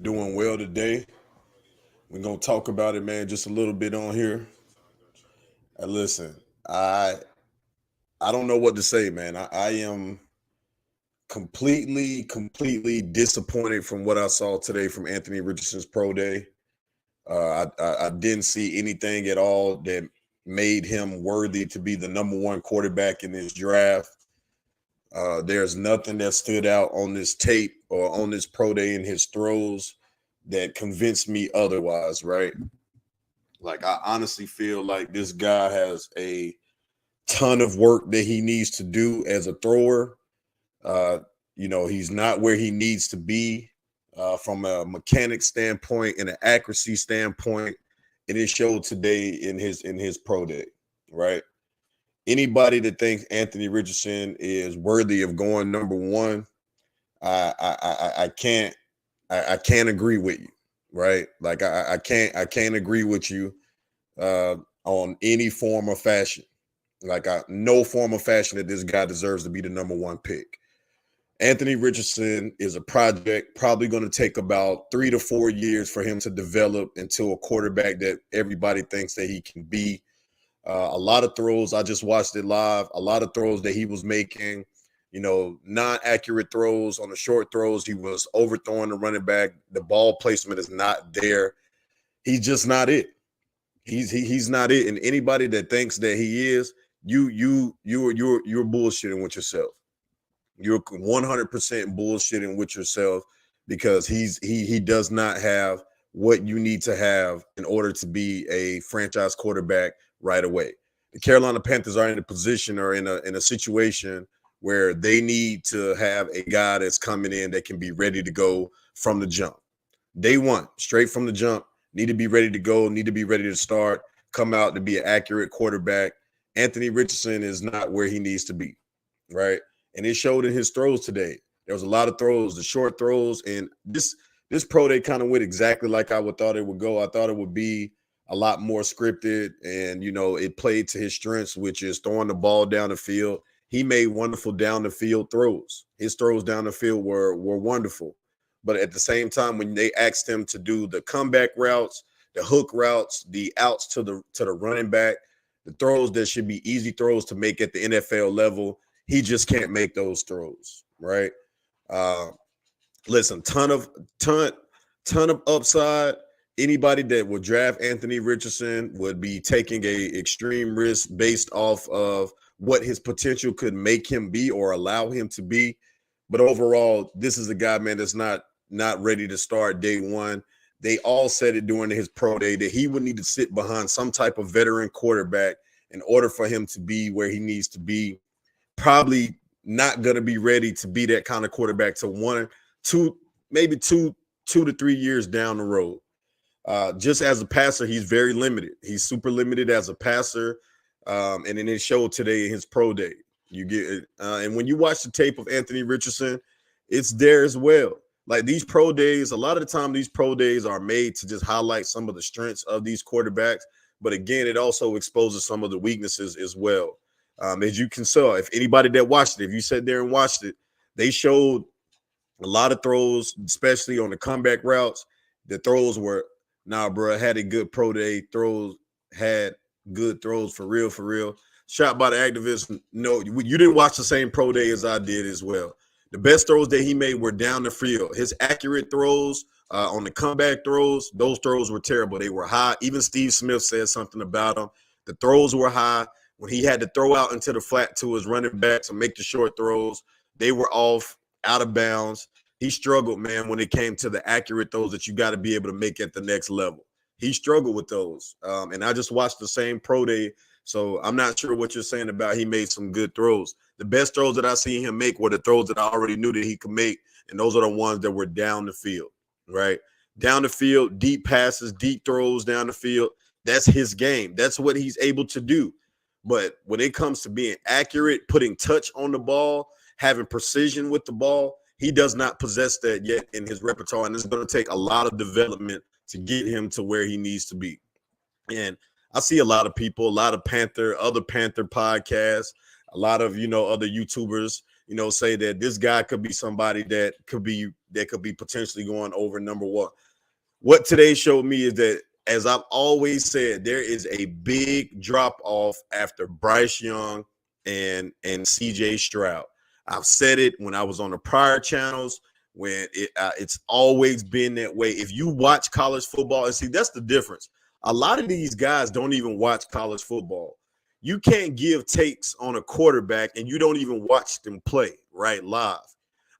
Doing well today. We're gonna talk about it, man, just a little bit on here. Listen, I I don't know what to say, man. I am completely disappointed from what I saw today from Anthony Richardson's pro day. I didn't see anything at all that made him worthy to be the number one quarterback in this draft. There's nothing that stood out on this tape or on this pro day in his throws that convinced me otherwise, right? Like, I honestly feel like this guy has a ton of work that he needs to do as a thrower. Uh, he's not where he needs to be from a mechanic standpoint and an accuracy standpoint. And it showed today in his pro day, right? Anybody that thinks Anthony Richardson is worthy of going number one, I can't agree with you, right? Like I can't agree with you on any form or fashion. Like no form of fashion that this guy deserves to be the number one pick. Anthony Richardson is a project, probably going to take about 3 to 4 years for him to develop into a quarterback that everybody thinks that he can be. A lot of throws, I just watched it live. A lot of throws that he was making, non-accurate throws on the short throws. He was overthrowing the running back. The ball placement is not there. He's just not it. He's not it. And anybody that thinks that he is, you're bullshitting with yourself. You're 100% bullshitting with yourself because he does not have what you need to have in order to be a franchise quarterback right away. The Carolina Panthers are in a position or in a situation where they need to have a guy that's coming in that can be ready to go from the jump. Day one, straight from the jump, need to be ready to go, need to be ready to start, come out to be an accurate quarterback. Anthony Richardson is not where he needs to be, right? And it showed in his throws today. There was a lot of throws, the short throws, and this pro day kind of went exactly like I would thought it would go. I thought it would be a lot more scripted, and it played to his strengths, which is throwing the ball down the field. He made wonderful down the field throws. His throws down the field were wonderful. But at the same time, when they asked him to do the comeback routes, the hook routes, the outs to the running back, the throws that should be easy throws to make at the NFL level, he just can't make those throws, right? Listen, ton of upside. Anybody that would draft Anthony Richardson would be taking a extreme risk based off of what his potential could make him be or allow him to be. But overall, this is a guy, man, that's not ready to start day one. They all said it during his pro day that he would need to sit behind some type of veteran quarterback in order for him to be where he needs to be. Probably not going to be ready to be that kind of quarterback to 1, 2, maybe 2 to 3 years down the road. Just as a passer, he's very limited. He's super limited as a passer. And then it showed today in his pro day. You get and when you watch the tape of Anthony Richardson, it's there as well. Like these pro days, a lot of the time these pro days are made to just highlight some of the strengths of these quarterbacks. But again, it also exposes some of the weaknesses as well. As you can tell, if anybody that watched it, if you sat there and watched it, they showed a lot of throws, especially on the comeback routes. The throws were, bro, had a good pro day. Throws had good throws for real, for real. Shot by the activists. No, you didn't watch the same pro day as I did as well. The best throws that he made were down the field. His accurate throws on the comeback throws, those throws were terrible. They were high. Even Steve Smith said something about them. The throws were high. When he had to throw out into the flat to his running backs and make the short throws, they were off, out of bounds. He struggled, man, when it came to the accurate throws that you got to be able to make at the next level. He struggled with those. And I just watched the same pro day, so I'm not sure what you're saying about he made some good throws. The best throws that I seen him make were the throws that I already knew that he could make, and those are the ones that were down the field, right? Down the field, deep passes, deep throws down the field. That's his game. That's what he's able to do. But when it comes to being accurate, putting touch on the ball, having precision with the ball, he does not possess that yet in his repertoire. And it's going to take a lot of development to get him to where he needs to be. And I see a lot of people, a lot of other Panther podcasts, a lot of, other YouTubers, say that this guy could be somebody that could be that could be potentially going over number one. What today showed me is that, as I've always said, there is a big drop off after Bryce Young and CJ Stroud. I've said it when I was on the prior channels, when it's always been that way. If you watch college football, and see, that's the difference. A lot of these guys don't even watch college football. You can't give takes on a quarterback and you don't even watch them play, right, live.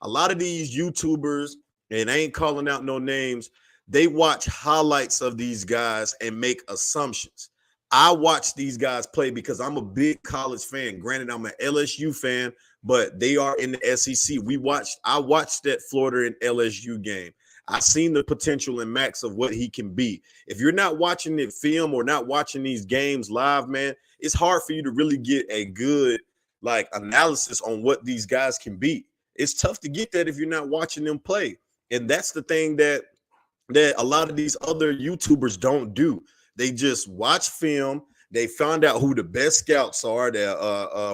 A lot of these YouTubers, and I ain't calling out no names, they watch highlights of these guys and make assumptions. I watch these guys play because I'm a big college fan. Granted, I'm an LSU fan, but they are in the SEC. I watched that Florida and LSU game. I've seen the potential in Max of what he can be. If you're not watching it film or not watching these games live, man, it's hard for you to really get a good analysis on what these guys can be. It's tough to get that if you're not watching them play. And that's the thing that a lot of these other YouTubers don't do. They just watch film. They found out who the best scouts are,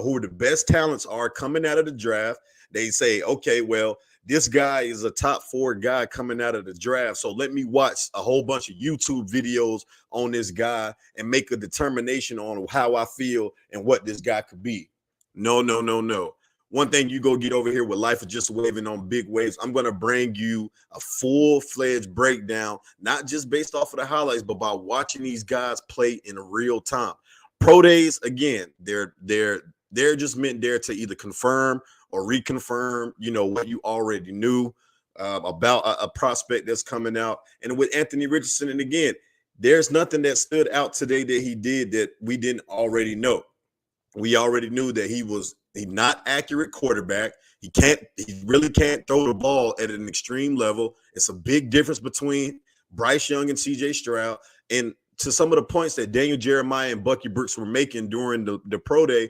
who the best talents are coming out of the draft. They say, okay, well, this guy is a top 4 guy coming out of the draft, so let me watch a whole bunch of YouTube videos on this guy and make a determination on how I feel and what this guy could be. No. One thing you go get over here with Life is Just Waving on Big Waves. I'm going to bring you a full-fledged breakdown, not just based off of the highlights, but by watching these guys play in real time. Pro days, again, they're just meant there to either confirm or reconfirm, what you already knew about a prospect that's coming out. And with Anthony Richardson, and again, there's nothing that stood out today that he did that we didn't already know. We already knew that he's not accurate quarterback. He really can't throw the ball at an extreme level. It's a big difference between Bryce Young and CJ Stroud. And to some of the points that Daniel Jeremiah and Bucky Brooks were making during the pro day,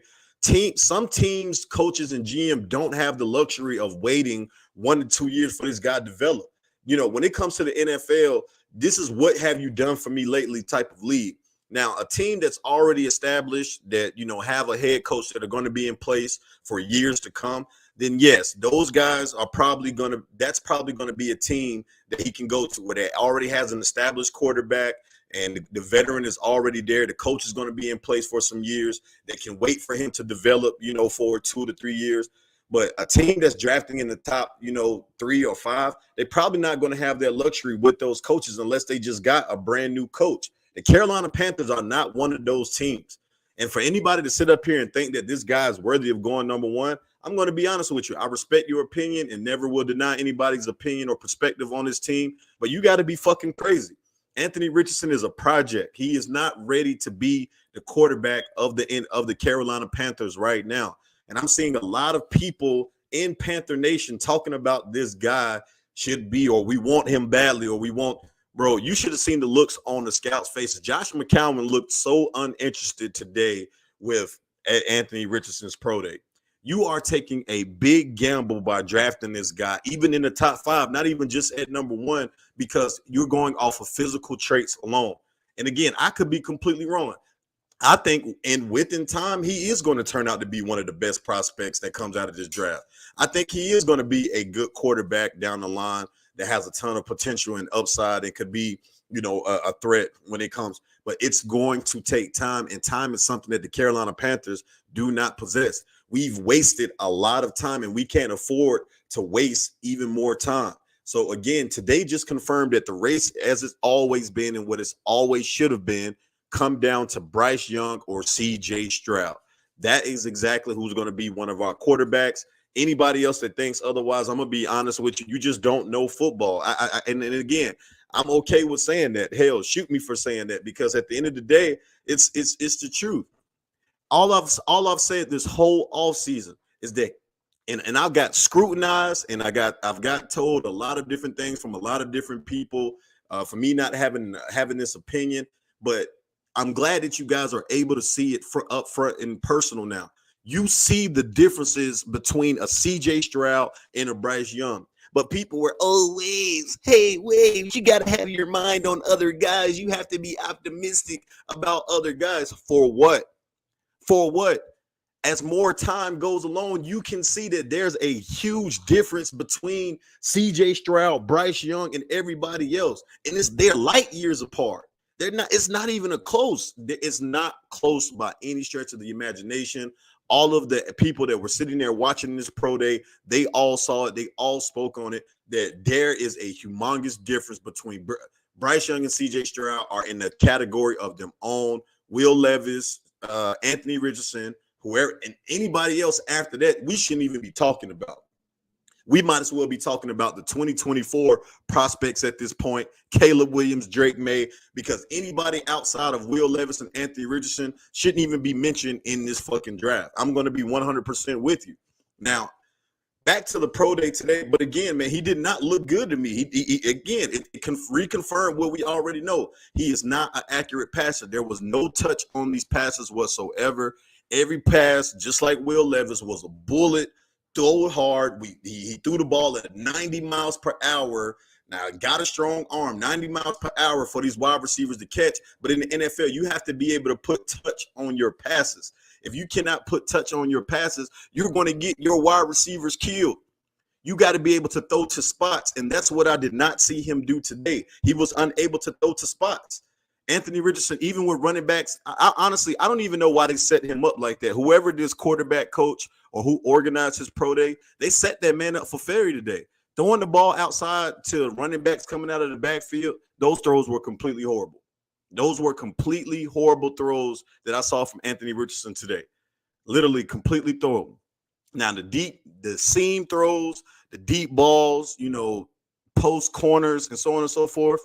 some teams, coaches, and GM don't have the luxury of waiting 1 to 2 years for this guy to develop. When it comes to the NFL, this is what have you done for me lately type of league. Now, a team that's already established that, have a head coach that are going to be in place for years to come, then yes, those guys are that's probably going to be a team that he can go to where they already has an established quarterback and the veteran is already there. The coach is going to be in place for some years. They can wait for him to develop, for 2 to 3 years. But a team that's drafting in the top, 3 or 5, they're probably not going to have that luxury with those coaches unless they just got a brand new coach. The Carolina Panthers are not one of those teams. And for anybody to sit up here and think that this guy is worthy of going number 1, I'm going to be honest with you. I respect your opinion and never will deny anybody's opinion or perspective on this team, but you got to be fucking crazy. Anthony Richardson is a project. He is not ready to be the quarterback of the Carolina Panthers right now. And I'm seeing a lot of people in Panther Nation talking about this guy should be, or we want him badly, or we want. Bro, you should have seen the looks on the scouts' faces. Josh McCown looked so uninterested today with Anthony Richardson's pro day. You are taking a big gamble by drafting this guy, even in the top 5, not even just at number 1, because you're going off of physical traits alone. And again, I could be completely wrong. I think within time, he is going to turn out to be one of the best prospects that comes out of this draft. I think he is going to be a good quarterback down the line that has a ton of potential and upside and could be, a threat when it comes. But it's going to take time, and time is something that the Carolina Panthers do not possess. We've wasted a lot of time, and we can't afford to waste even more time. So, again, today just confirmed that the race, as it's always been and what it's always should have been, come down to Bryce Young or CJ Stroud. That is exactly who's going to be one of our quarterbacks. Anybody else that thinks otherwise, I'm going to be honest with you, you just don't know football. And again, I'm okay with saying that. Hell, shoot me for saying that, because at the end of the day, it's the truth. All I've said this whole offseason is that, and I've got scrutinized, and I've got told a lot of different things from a lot of different people for me not having this opinion, but I'm glad that you guys are able to see it up front and personal now. You see the differences between a CJ Stroud and a Bryce Young. But people were, Wavez, you got to have your mind on other guys. You have to be optimistic about other guys. For what? For what? as more time goes along, you can see that there's a huge difference between CJ Stroud, Bryce Young, and everybody else. And they're light years apart. It's not even it's not close by any stretch of the imagination. All of the people that were sitting there watching this pro day, they all saw it. They all spoke on it, that there is a humongous difference between Bryce Young and CJ Stroud are in the category of them own. Will Levis, Anthony Richardson, whoever, and anybody else after that, we shouldn't even be talking about. We might as well be talking about the 2024 prospects at this point, Caleb Williams, Drake May, because anybody outside of Will Levis and Anthony Richardson shouldn't even be mentioned in this fucking draft. I'm going to be 100% with you. Now, back to the pro day today, but again, man, he did not look good to me. It can reconfirm what we already know. He is not an accurate passer. There was no touch on these passes whatsoever. Every pass, just like Will Levis, was a bullet, throw it hard. He threw the ball at 90 miles per hour. Now, got a strong arm, 90 miles per hour for these wide receivers to catch. But in the NFL, you have to be able to put touch on your passes. If you cannot put touch on your passes, you're going to get your wide receivers killed. You got to be able to throw to spots, and that's what I did not see him do today. He was unable to throw to spots. Anthony Richardson, even with running backs, honestly, I don't even know why they set him up like that. Whoever this quarterback coach or who organized his pro day, they set that man up for failure today. Throwing the ball outside to running backs coming out of the backfield, those throws were completely horrible. Those were completely horrible throws that I saw from Anthony Richardson today. Literally completely thrown. Now, the seam throws, the deep balls, post corners and so on and so forth,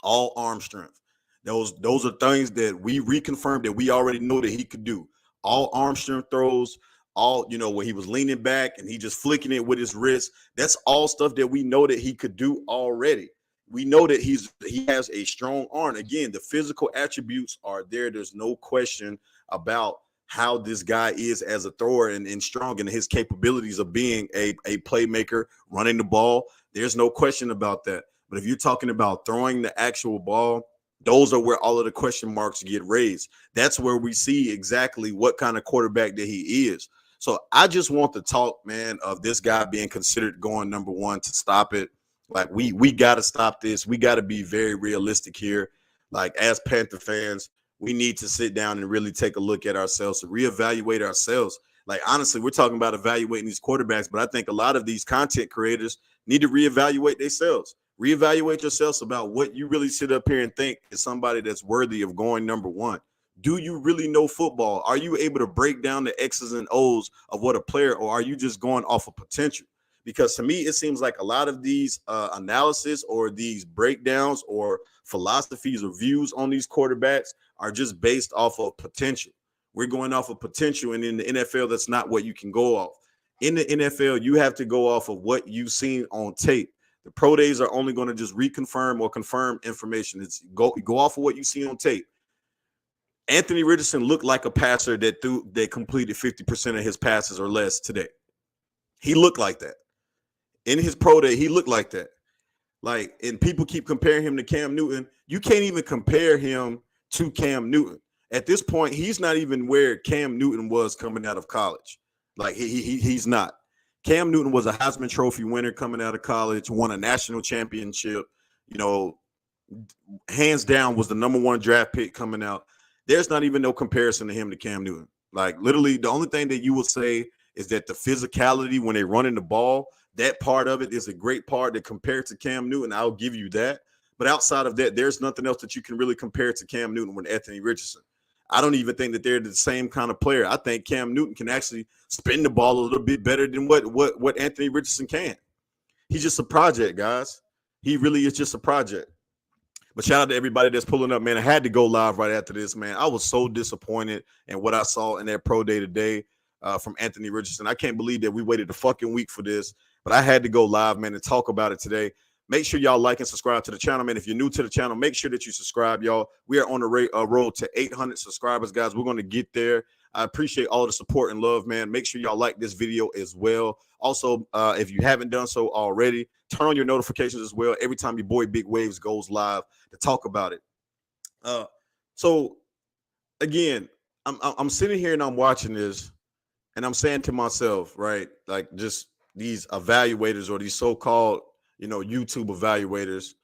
all arm strength. Those are things that we reconfirmed that we already know that he could do. All arm strength throws, all, where he was leaning back and he just flicking it with his wrist. That's all stuff that we know that he could do already. We know that he has a strong arm. Again, the physical attributes are there. There's no question about how this guy is as a thrower and strong, and his capabilities of being a playmaker, running the ball. There's no question about that. But if you're talking about throwing the actual ball, those are where all of the question marks get raised. That's where we see exactly what kind of quarterback that he is. So I just want to talk, man, of this guy being considered going number one to stop it. Like, we got to stop this. We got to be very realistic here. Like, as Panther fans, we need to sit down and really take a look at ourselves, reevaluate ourselves. Like, honestly, we're talking about evaluating these quarterbacks, but I think a lot of these content creators need to reevaluate themselves. Reevaluate yourselves about what you really sit up here and think is somebody that's worthy of going number one. Do you really know football? Are you able to break down the X's and O's of what a player, or are you just going off of potential? Because to me, it seems like a lot of these analysis or these breakdowns or philosophies or views on these quarterbacks are just based off of potential. We're going off of potential, and in the NFL, that's not what you can go off. In the NFL, you have to go off of what you've seen on tape. The pro days are only going to just reconfirm or confirm information. It's go off of what you see on tape. Anthony Richardson looked like a passer that completed 50% of his passes or less today. He looked like that. In his pro day, he looked like that. Like, and people keep comparing him to Cam Newton. You can't even compare him to Cam Newton. At this point, he's not even where Cam Newton was coming out of college. Like, he's not. Cam Newton was a Heisman Trophy winner coming out of college, won a national championship, hands down was the number one draft pick coming out. There's not even no comparison to him to Cam Newton. Like, literally, the only thing that you will say is that the physicality when they're running the ball, that part of it is a great part that compared to Cam Newton. I'll give you that. But outside of that, there's nothing else that you can really compare to Cam Newton with Anthony Richardson. I don't even think that they're the same kind of player. I think Cam Newton can actually spin the ball a little bit better than what Anthony Richardson can. He's just a project, guys. He really is just a project. But shout out to everybody that's pulling up, man. I had to go live right after this, man. I was so disappointed in what I saw in that pro day today from Anthony Richardson. I can't believe that we waited a fucking week for this, but I had to go live, man, and talk about it today. Make sure y'all like and subscribe to the channel, man. If you're new to the channel, make sure that you subscribe, y'all. We are on the road to 800 subscribers, guys. We're going to get there. I appreciate all the support and love, man. Make sure y'all like this video as well. Also, if you haven't done so already, turn on your notifications as well every time your boy Big Waves goes live to talk about it. So, again, I'm sitting here and I'm watching this, and I'm saying to myself, right, like just these evaluators or these so-called, YouTube evaluators,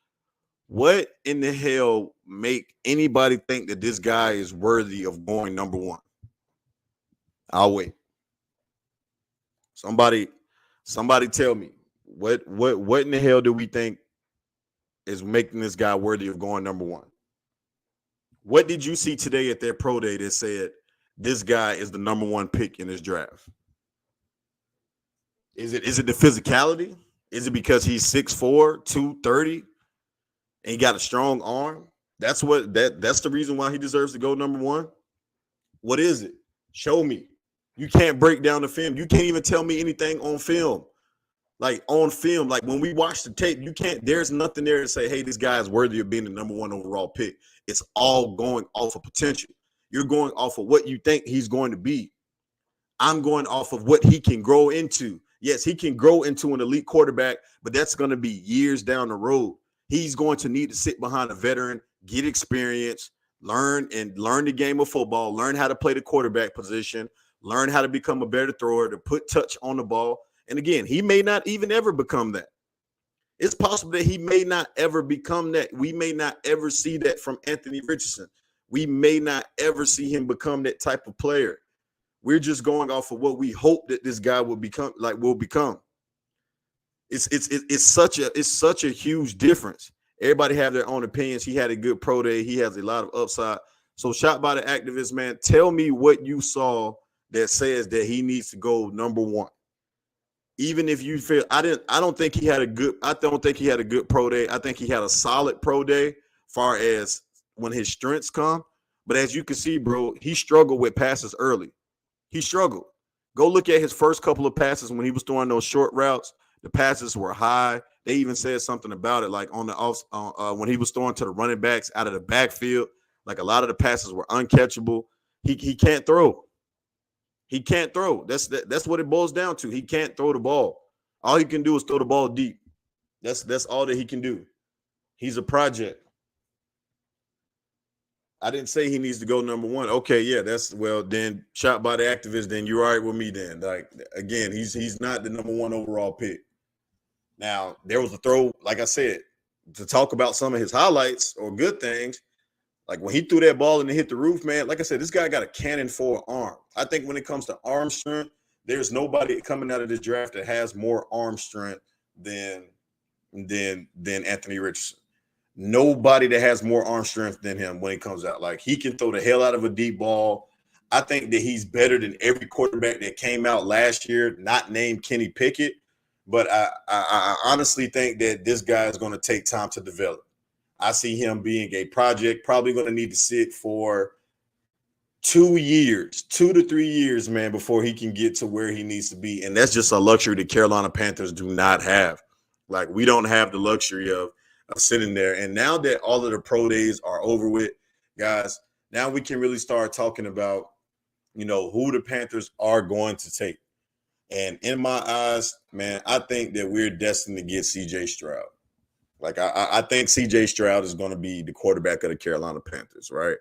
what in the hell make anybody think that this guy is worthy of going number one? I'll wait. Somebody, somebody tell me what in the hell do we think is making this guy worthy of going number one? What did you see today at their pro day that said this guy is the number one pick in this draft? Is it the physicality? Is it because he's 6'4", 230, and he got a strong arm? That's the reason why he deserves to go number one. What is it? Show me. You can't break down the film. You can't even tell me anything on film. Like on film, like when we watch the tape, there's nothing there to say, hey, this guy is worthy of being the number one overall pick. It's all going off of potential. You're going off of what you think he's going to be. I'm going off of what he can grow into. Yes, he can grow into an elite quarterback, but that's going to be years down the road. He's going to need to sit behind a veteran, get experience, learn the game of football, learn how to play the quarterback position, learn how to become a better thrower, to put touch on the ball. And again, he may not even ever become that. It's possible that he may not ever become that. We may not ever see that from Anthony Richardson. We may not ever see him become that type of player. We're just going off of what we hope that this guy will become. It's such a huge difference. Everybody have their own opinions. He had a good pro day. He has a lot of upside. So shot by the activist, man, tell me what you saw that says that he needs to go number one. Even if you feel I don't think he had a good pro day. I think he had a solid pro day far as when his strengths come. But as you can see, bro, he struggled with passes early. He struggled. Go look at his first couple of passes when he was throwing those short routes. The passes were high. They even said something about it, like on the off when he was throwing to the running backs out of the backfield. Like a lot of the passes were uncatchable. He can't throw. He can't throw. That's what it boils down to. He can't throw the ball. All he can do is throw the ball deep. That's all that he can do. He's a project. I didn't say he needs to go number one. Okay, yeah, then shot by the activist, then you're all right with me then. Like, again, he's not the number one overall pick. Now, there was a throw, like I said, to talk about some of his highlights or good things. Like when he threw that ball and it hit the roof, man, like I said, this guy got a cannon for an arm. I think when it comes to arm strength, there's nobody coming out of this draft that has more arm strength than Anthony Richardson. Nobody that has more arm strength than him when it comes out. Like, he can throw the hell out of a deep ball. I think that he's better than every quarterback that came out last year, not named Kenny Pickett. But I honestly think that this guy is going to take time to develop. I see him being a project, probably going to need to sit for 2 to 3 years, man, before he can get to where he needs to be. And that's just a luxury the Carolina Panthers do not have. Like, we don't have the luxury of sitting there. And now that all of the pro days are over with, guys, now we can really start talking about, who the Panthers are going to take. And in my eyes, man, I think that we're destined to get C.J. Stroud. Like, I think C.J. Stroud is going to be the quarterback of the Carolina Panthers, right?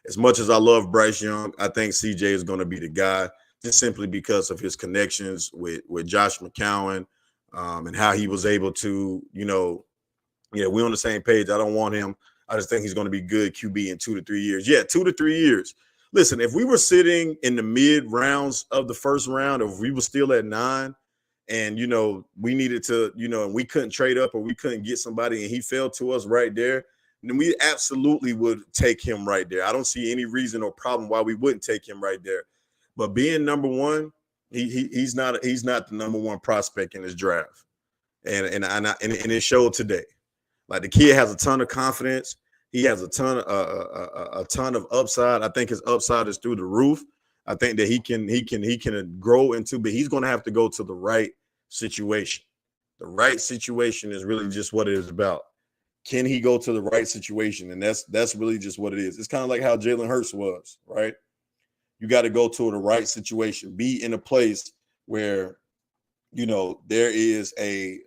As much as I love Bryce Young, I think C.J. is going to be the guy, just simply because of his connections with Josh McCown, and how he was able to, we're on the same page. I don't want him. I just think he's going to be good QB in 2 to 3 years. Yeah, 2 to 3 years. Listen, if we were sitting in the mid rounds of the first round, or if we were still at 9, and, we needed to, and we couldn't trade up or we couldn't get somebody and he fell to us right there, then we absolutely would take him right there. I don't see any reason or problem why we wouldn't take him right there. But being number one, he's not the number one prospect in this draft. And it showed today. Like, the kid has a ton of confidence. He has a ton of upside. I think his upside is through the roof. I think that he can grow into, but he's going to have to go to the right situation. The right situation is really just what it is about. Can he go to the right situation? And that's really just what it is. It's kind of like how Jalen Hurts was, right? You got to go to the right situation. Be in a place where, there is an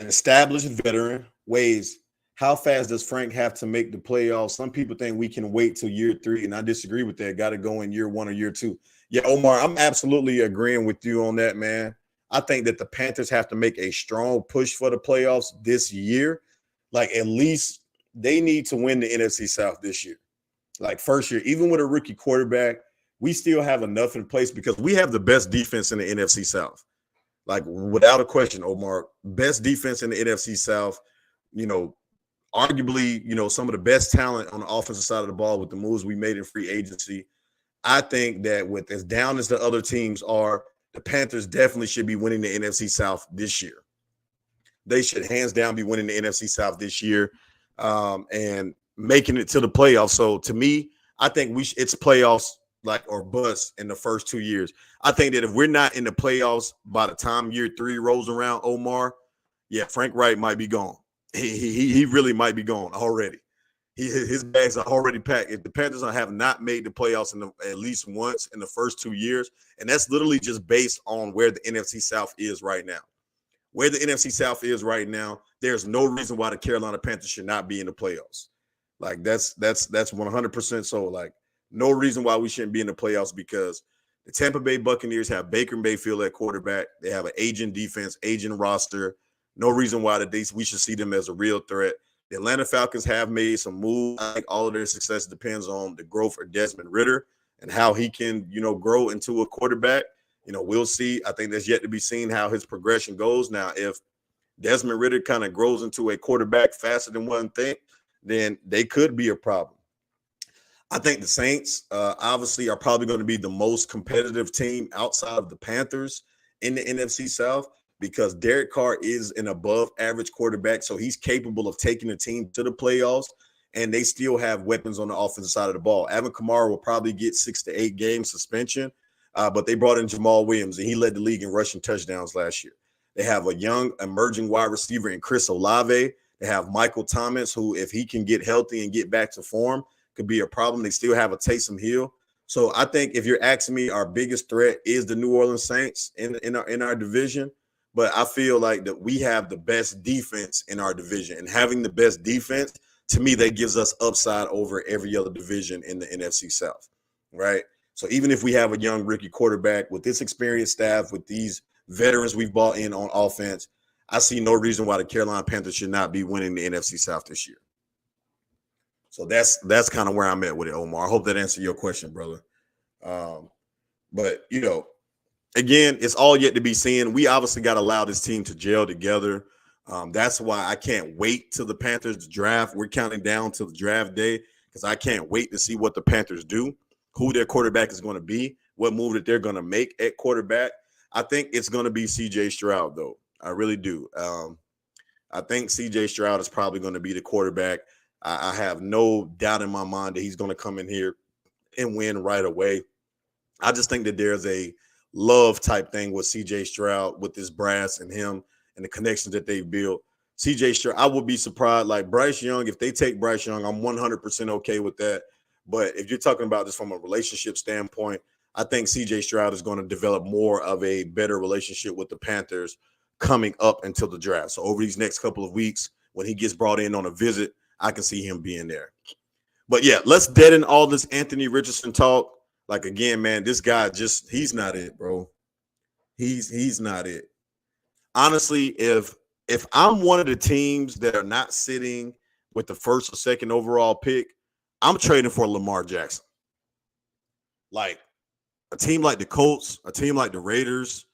established veteran. Wavez, how fast does Frank have to make the playoffs? Some people think we can wait till year 3, and I disagree with that. Got to go in year 1 or year 2. Yeah, Omar, I'm absolutely agreeing with you on that, man. I think that the Panthers have to make a strong push for the playoffs this year. Like, at least they need to win the NFC South this year. Like, first year, even with a rookie quarterback, we still have enough in place because we have the best defense in the NFC South. Like, without a question, Omar, best defense in the NFC South, you know, arguably, some of the best talent on the offensive side of the ball with the moves we made in free agency. I think that with as down as the other teams are, the Panthers definitely should be winning the NFC South this year. They should hands down be winning the NFC South this year, and making it to the playoffs. So to me, I think it's playoffs like or bust in the first 2 years. I think that if we're not in the playoffs by the time year 3 rolls around, Omar, yeah, Frank Wright might be gone. He really might be gone already. His bags are already packed. If the Panthers have not made the playoffs at least once in the first 2 years, and that's literally just based on where the NFC South is right now. Where the NFC South is right now, there's no reason why the Carolina Panthers should not be in the playoffs. Like that's 100% so. Like, no reason why we shouldn't be in the playoffs because the Tampa Bay Buccaneers have Baker Mayfield at quarterback. They have an aging defense, aging roster. No reason why we should see them as a real threat. The Atlanta Falcons have made some moves. I think all of their success depends on the growth of Desmond Ridder and how he can, grow into a quarterback. We'll see. I think that's yet to be seen how his progression goes. Now, if Desmond Ridder kind of grows into a quarterback faster than one thing, then they could be a problem. I think the Saints obviously are probably going to be the most competitive team outside of the Panthers in the NFC South because Derek Carr is an above average quarterback. So he's capable of taking the team to the playoffs, and they still have weapons on the offensive side of the ball. Alvin Kamara will probably get 6 to 8 game suspension, but they brought in Jamal Williams, and he led the league in rushing touchdowns last year. They have a young emerging wide receiver in Chris Olave. They have Michael Thomas, who, if he can get healthy and get back to form, could be a problem. They still have a Taysom Hill. So I think if you're asking me, our biggest threat is the New Orleans Saints in our division. But I feel like that we have the best defense in our division. And having the best defense, to me, that gives us upside over every other division in the NFC South, right? So even if we have a young rookie quarterback with this experienced staff, with these veterans we've brought in on offense, I see no reason why the Carolina Panthers should not be winning the NFC South this year. So that's kind of where I'm at with it, Omar. I hope that answered your question, brother. But, again, it's all yet to be seen. We obviously got to allow this team to gel together. That's why I can't wait till the Panthers draft. We're counting down to the draft day because I can't wait to see what the Panthers do, who their quarterback is going to be, what move that they're going to make at quarterback. I think it's going to be C.J. Stroud, though. I really do. I think C.J. Stroud is probably going to be the quarterback. I have no doubt in my mind that he's going to come in here and win right away. I just think that there's a love type thing with C.J. Stroud, with this brass and him and the connections that they've built. C.J. Stroud, I would be surprised. Like Bryce Young, if they take Bryce Young, I'm 100% okay with that. But if you're talking about this from a relationship standpoint, I think C.J. Stroud is going to develop more of a better relationship with the Panthers coming up until the draft. So over these next couple of weeks, when he gets brought in on a visit, I can see him being there. But yeah, let's deaden all this Anthony Richardson talk. Like, again, man, this guy he's not it, bro. He's not it. Honestly, if I'm one of the teams that are not sitting with the first or second overall pick, I'm trading for Lamar Jackson. Like a team like the Colts, a team like the Raiders,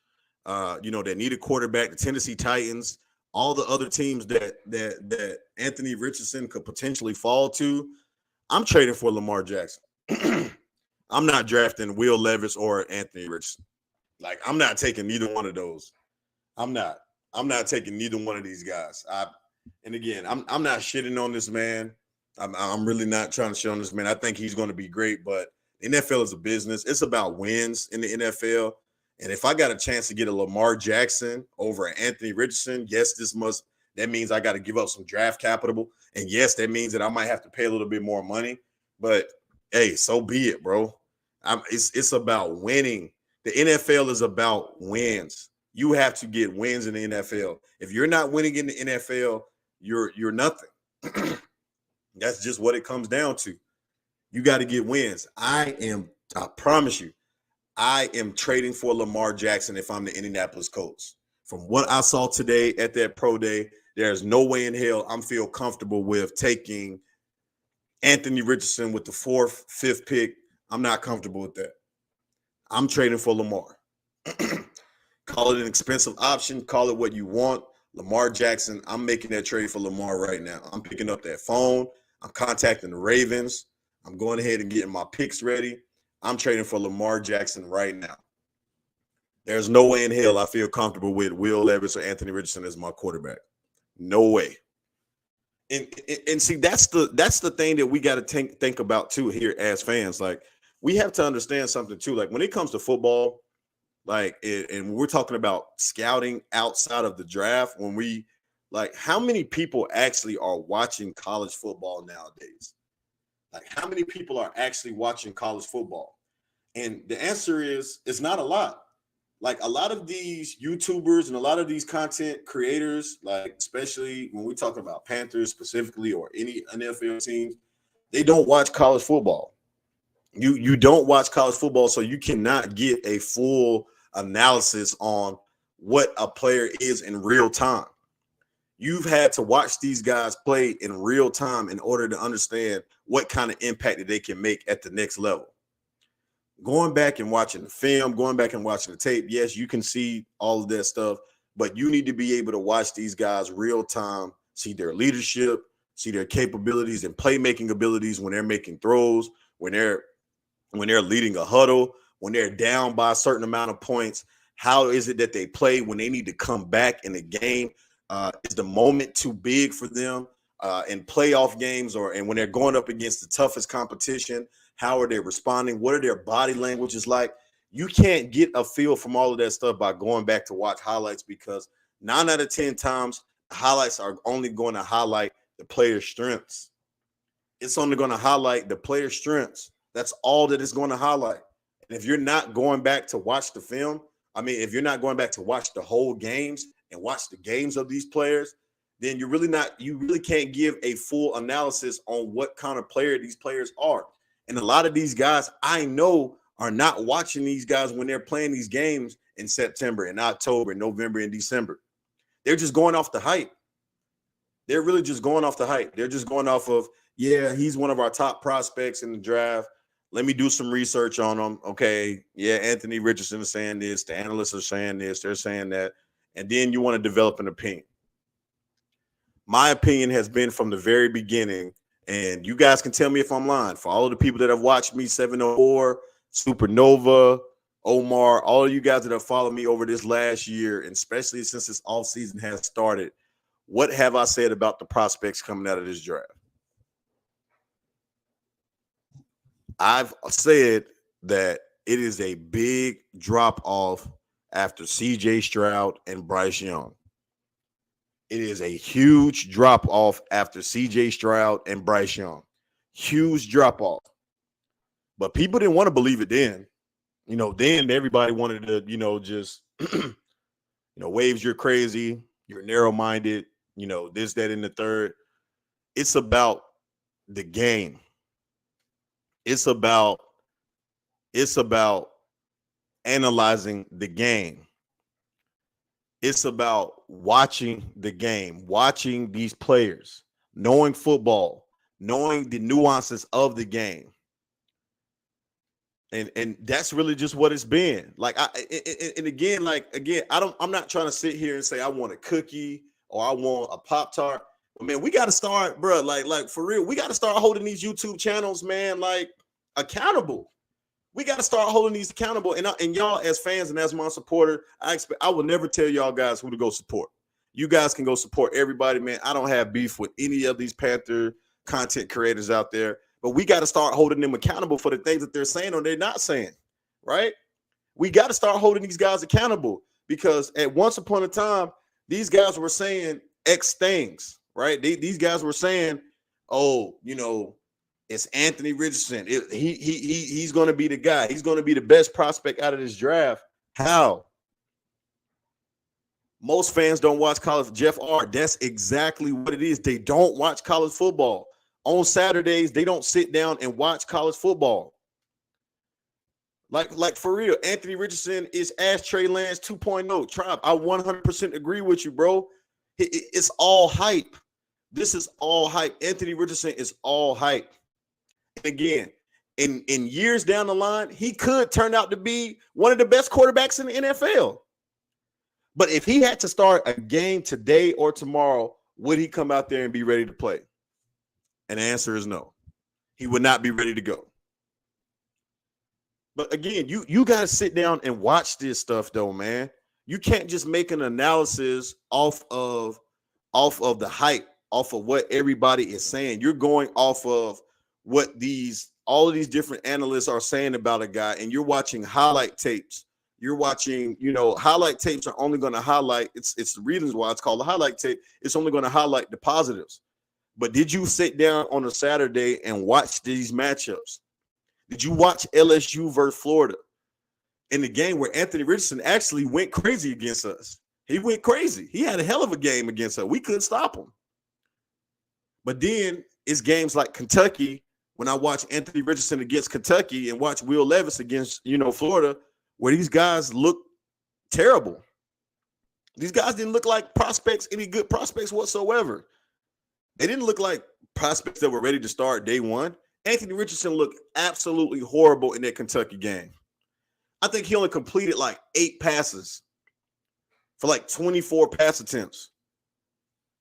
that need a quarterback, the Tennessee Titans, all the other teams that Anthony Richardson could potentially fall to, I'm trading for Lamar Jackson. I'm not drafting Will Levis or Anthony Richardson. Like, I'm not taking neither one of those. I'm not taking neither one of these guys. I'm not shitting on this man. I'm really not trying to shit on this man. I think he's going to be great, but the NFL is a business. It's about wins in the NFL. And if I got a chance to get a Lamar Jackson over Anthony Richardson, yes, that means I got to give up some draft capital. And yes, that means that I might have to pay a little bit more money. But hey, so be it, bro. It's about winning. The NFL is about wins. You have to get wins in the NFL. If you're not winning in the NFL, you're nothing. That's just what it comes down to. You got to get wins. I promise you, I am trading for Lamar Jackson if I'm the Indianapolis Colts. From what I saw today at that pro day, there's no way in hell I'm feel comfortable with taking Anthony Richardson with the 4th, 5th pick. I'm not comfortable with that. I'm trading for Lamar. Call it an expensive option. Call it what you want. Lamar Jackson, I'm making that trade for Lamar right now. I'm picking up that phone. I'm contacting the Ravens. I'm going ahead and getting my picks ready. I'm trading for Lamar Jackson right now. There's no way in hell I feel comfortable with Will Levis or Anthony Richardson as my quarterback. No way. And see, that's the thing that we got to think about too here as fans. Like, we have to understand something too. Like, when it comes to football, like, and we're talking about scouting outside of the draft, when we, like, how many people actually are watching college football nowadays? Like, how many people are actually watching college football? And the answer is, it's not a lot. Like, a lot of these YouTubers and a lot of these content creators, like, especially when we talk about Panthers specifically or any NFL teams, they don't watch college football. You don't watch college football, so you cannot get a full analysis on what a player is in real time. You've had to watch these guys play in real time in order to understand what kind of impact that they can make at the next level. Going back and watching the film, going back and watching the tape, yes, you can see all of that stuff, but you need to be able to watch these guys real time, see their leadership, see their capabilities and playmaking abilities when they're making throws, when they're leading a huddle, when they're down by a certain amount of points. How is it that they play when they need to come back in the game? Is the moment too big for them in playoff games and when they're going up against the toughest competition? How are they responding? What are their body languages like? You can't get a feel from all of that stuff by going back to watch highlights, because 9 out of 10 times, highlights are only going to highlight the player's strengths. It's only going to highlight the player's strengths. That's all that it's going to highlight. And if you're not going back to watch the film, if you're not going back to watch the whole games and watch the games of these players, then you really can't give a full analysis on what kind of player these players are. And a lot of these guys I know are not watching these guys when they're playing these games in September and October, November, and December. They're just going off the hype. They're really just going off the hype. They're just going off of, yeah, he's one of our top prospects in the draft. Let me do some research on him. Okay, yeah, Anthony Richardson is saying this. The analysts are saying this. They're saying that. And then you want to develop an opinion. My opinion has been from the very beginning, and you guys can tell me if I'm lying. For all of the people that have watched me, 704, Supernova, Omar, all of you guys that have followed me over this last year, and especially since this offseason has started, what have I said about the prospects coming out of this draft? I've said that it is a big drop off after CJ Stroud and Bryce Young. It is a huge drop off after CJ Stroud and Bryce Young. Huge drop off. But people didn't want to believe it then. Then everybody wanted to, just, Wavez, you're crazy. You're narrow-minded. This, that, and the third. It's about the game. It's about analyzing the game. It's about watching the game, watching these players, knowing football, knowing the nuances of the game. And that's really just what it's been. Like, I'm not trying to sit here and say I want a cookie or I want a Pop-Tart. Man, we got to start, bro. Like for real, we got to start holding these YouTube channels, man, like accountable. We got to start holding these accountable. And y'all, as fans and as my supporter, I will never tell y'all guys who to go support. You guys can go support everybody, man. I don't have beef with any of these Panther content creators out there, but we got to start holding them accountable for the things that they're saying or they're not saying, right? We got to start holding these guys accountable, because at once upon a time, these guys were saying X things. Right? These guys were saying, "Oh, it's Anthony Richardson. He's going to be the guy. He's going to be the best prospect out of this draft." How? Most fans don't watch college. Jeff R. That's exactly what it is. They don't watch college football. On Saturdays, they don't sit down and watch college football. Like for real, Anthony Richardson is as Trey Lance 2.0. Tribe, I 100% agree with you, bro. It's all hype. This is all hype. Anthony Richardson is all hype. And again, in years down the line, he could turn out to be one of the best quarterbacks in the NFL. But if he had to start a game today or tomorrow, would he come out there and be ready to play? And the answer is no. He would not be ready to go. But again, you got to sit down and watch this stuff, though, man. You can't just make an analysis off of the hype, off of what everybody is saying. You're going off of what all of these different analysts are saying about a guy, and you're watching highlight tapes. You're watching, highlight tapes are only going to highlight. It's the reasons why it's called a highlight tape. It's only going to highlight the positives. But did you sit down on a Saturday and watch these matchups? Did you watch LSU versus Florida in the game where Anthony Richardson actually went crazy against us? He went crazy. He had a hell of a game against us. We couldn't stop him. But then it's games like Kentucky, when I watch Anthony Richardson against Kentucky and watch Will Levis against, Florida, where these guys look terrible. These guys didn't look like prospects, any good prospects whatsoever. They didn't look like prospects that were ready to start day one. Anthony Richardson looked absolutely horrible in that Kentucky game. I think he only completed like 8 passes for like 24 pass attempts.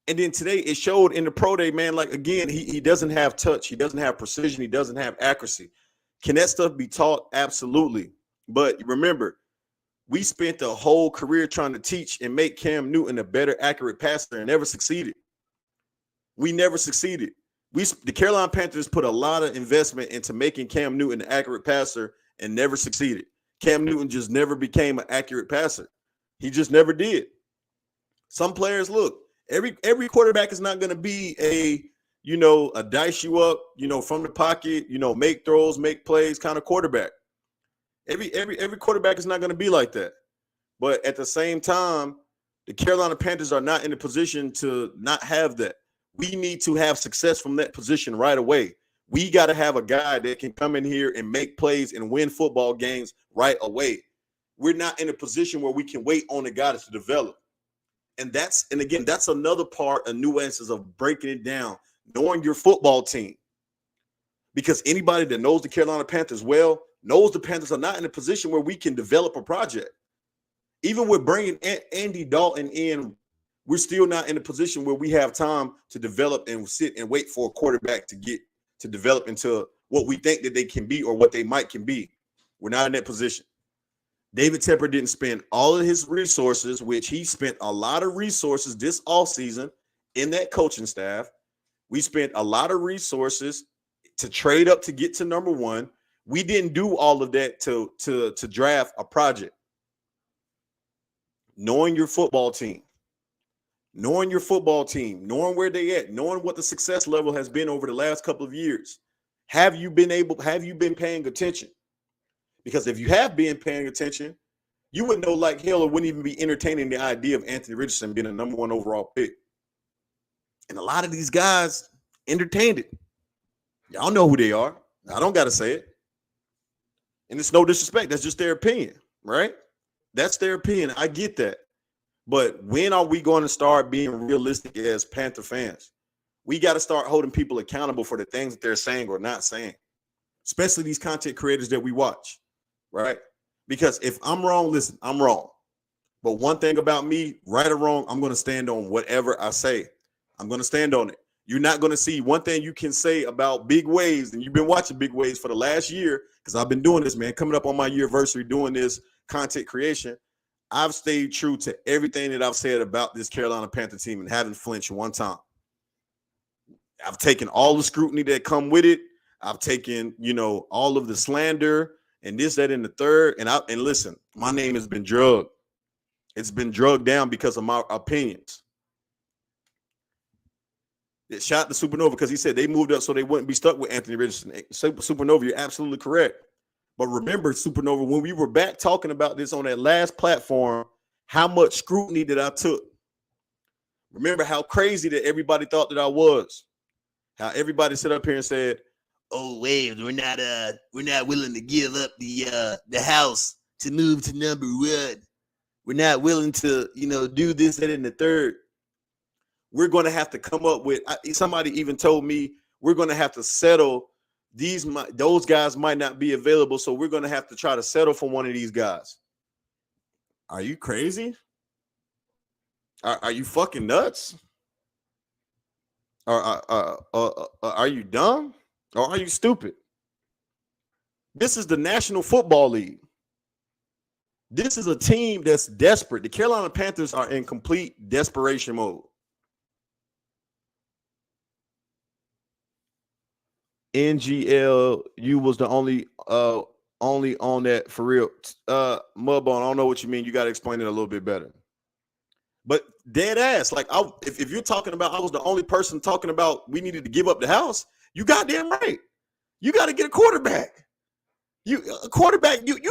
And then today it showed in the pro day, man, like, again, he doesn't have touch. He doesn't have precision. He doesn't have accuracy. Can that stuff be taught? Absolutely. But remember, we spent the whole career trying to teach and make Cam Newton a better accurate passer and never succeeded. We never succeeded. The Carolina Panthers put a lot of investment into making Cam Newton an accurate passer and never succeeded. Cam Newton just never became an accurate passer. He just never did. Some players, look, every quarterback is not going to be a dice you up, from the pocket, make throws, make plays kind of quarterback. Every quarterback is not going to be like that. But at the same time, the Carolina Panthers are not in a position to not have that. We need to have success from that position right away. We got to have a guy that can come in here and make plays and win football games right away. We're not in a position where we can wait on a guy to develop. And that's another part of nuances of breaking it down, knowing your football team. Because anybody that knows the Carolina Panthers well knows the Panthers are not in a position where we can develop a project. Even with bringing Andy Dalton in, we're still not in a position where we have time to develop and sit and wait for a quarterback to develop into what we think that they can be or what they can be. We're not in that position. David Tepper didn't spend all of his resources, which he spent a lot of resources this offseason in that coaching staff. We spent a lot of resources to trade up to get to number one. We didn't do all of that to draft a project. Knowing your football team, knowing where they at, knowing what the success level has been over the last couple of years. Have you been paying attention? Because if you have been paying attention, you would know like hell or wouldn't even be entertaining the idea of Anthony Richardson being a number 1 overall pick. And a lot of these guys entertained it. Y'all know who they are. I don't got to say it. And it's no disrespect. That's just their opinion, right? That's their opinion. I get that. But when are we going to start being realistic as Panther fans? We got to start holding people accountable for the things that they're saying or not saying, especially these content creators that we watch, right? Because if I'm wrong, listen, I'm wrong. But one thing about me, right or wrong, I'm going to stand on whatever I say. I'm going to stand on it. You're not going to see one thing you can say about Big Wavez, and you've been watching Big Wavez for the last year because I've been doing this, man, coming up on my anniversary doing this content creation. I've stayed true to everything that I've said about this Carolina Panther team and haven't flinched one time. I've taken all the scrutiny that come with it. I've taken, all of the slander and this, that, and the third. And listen, my name has been drugged. It's been drugged down because of my opinions. It shot the Supernova because he said they moved up so they wouldn't be stuck with Anthony Richardson. Supernova, you're absolutely correct. But remember, Supernova, when we were back talking about this on that last platform, how much scrutiny that I took. Remember how crazy that everybody thought that I was. How everybody sat up here and said, oh Wavez, we're not willing to give up the house to move to number one. We're not willing to, do this, that, and the third. We're going to have to come up with. Somebody even told me we're going to have to settle. Those guys might not be available, so we're going to have to try to settle for one of these guys. Are you crazy? Are you fucking nuts? Are you dumb? Or are you stupid? This is the National Football League. This is a team that's desperate. The Carolina Panthers are in complete desperation mode. NGL, you was the only on that for real. Mudbone, I don't know what you mean. You got to explain it a little bit better. But dead ass, like if you're talking about, I was the only person talking about we needed to give up the house. You goddamn right. You got to get a quarterback. You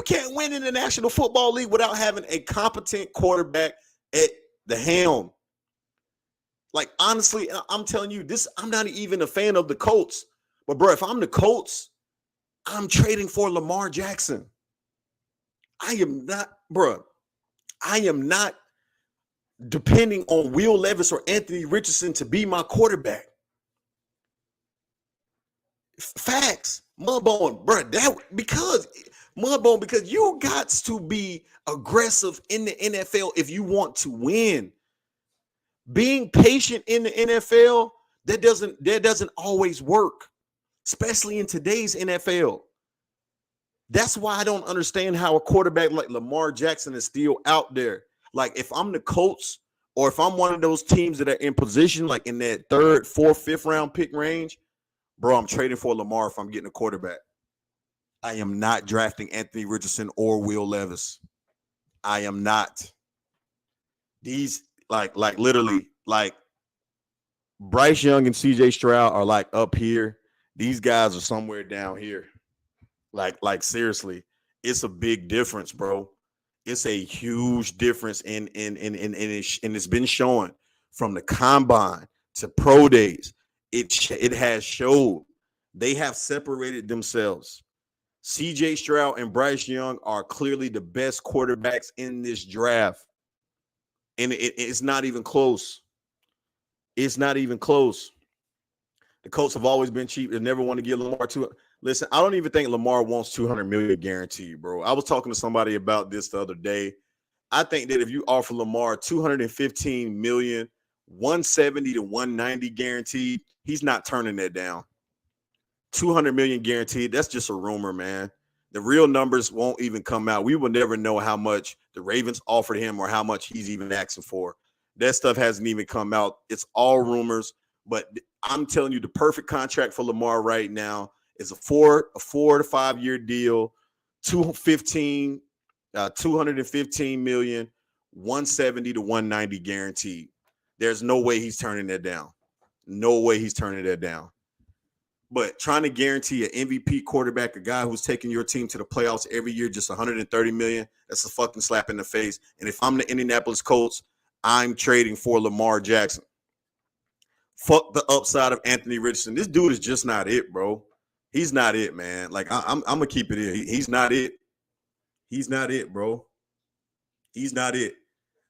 can't win in the National Football League without having a competent quarterback at the helm. Like, honestly, I'm telling you this, I'm not even a fan of the Colts. But, bro, if I'm the Colts, I'm trading for Lamar Jackson. I am not depending on Will Levis or Anthony Richardson to be my quarterback. Facts. Mudbone, bro, because you got to be aggressive in the NFL if you want to win. Being patient in the NFL, that doesn't always work, especially in today's NFL. That's why I don't understand how a quarterback like Lamar Jackson is still out there. Like, if I'm the Colts or if I'm one of those teams that are in position, like in that 3rd, 4th, 5th round pick range, bro, I'm trading for Lamar if I'm getting a quarterback. I am not drafting Anthony Richardson or Will Levis. I am not. These, like literally, like Bryce Young and CJ Stroud are like up here. These guys are somewhere down here. Like seriously, it's a big difference, bro. It's a huge difference, and it's been showing from the combine to pro days. It has showed they have separated themselves. CJ Stroud and Bryce Young are clearly the best quarterbacks in this draft, and it's not even close. It's not even close. The Colts have always been cheap. They never want to give Lamar two. Listen, I don't even think Lamar wants $200 million guaranteed, bro. I was talking to somebody about this the other day. I think that if you offer Lamar $215 million, 170 to 190 guaranteed, he's not turning that down. $200 million guaranteed, that's just a rumor, man. The real numbers won't even come out. We will never know how much the Ravens offered him or how much he's even asking for. That stuff hasn't even come out. It's all rumors. But I'm telling you, the perfect contract for Lamar right now is a 4 to 5 year deal, 215 million, 170 to 190 guaranteed. There's no way he's turning that down. No way he's turning that down. But trying to guarantee an MVP quarterback, a guy who's taking your team to the playoffs every year, just 130 million, that's a fucking slap in the face. And if I'm the Indianapolis Colts, I'm trading for Lamar Jackson. Fuck the upside of Anthony Richardson. This dude is just not it, bro. He's not it, man. Like, I'm gonna keep it in. He's not it. He's not it, bro. He's not it.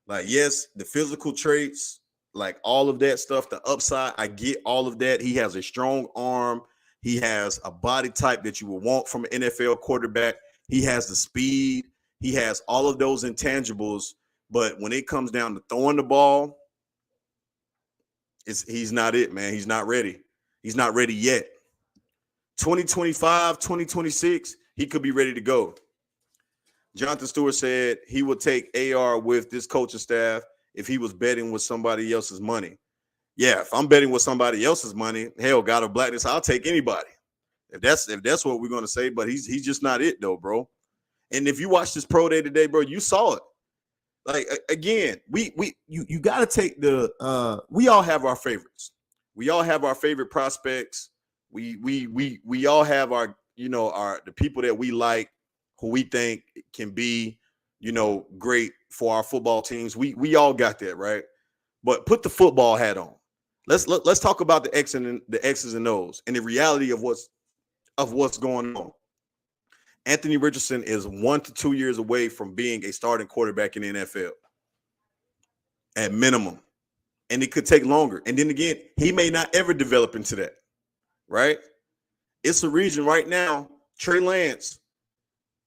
Like, yes, the physical traits, like all of that stuff, the upside, I get all of that. He has a strong arm. He has a body type that you would want from an NFL quarterback. He has the speed. He has all of those intangibles. But when it comes down to throwing the ball, he's not it, man. He's not ready. He's not ready yet. 2025, 2026, he could be ready to go. Jonathan Stewart said he would take AR with this coaching staff if he was betting with somebody else's money. Yeah, if I'm betting with somebody else's money, hell, God of Blackness, I'll take anybody. If that's what we're going to say, but he's just not it, though, bro. And if you watch this pro day today, bro, you saw it. Like, again, you got to take the we all have our favorites. We all have our favorite prospects. We all have our, the people that we like, who we think can be, great for our football teams. We all got that, right? But put the football hat on. Let's talk about the X's and O's and the reality of what's of what's going on. Anthony Richardson is 1 to 2 years away from being a starting quarterback in the NFL at minimum. And it could take longer. And then again, he may not ever develop into that, right? It's a region right now, Trey Lance,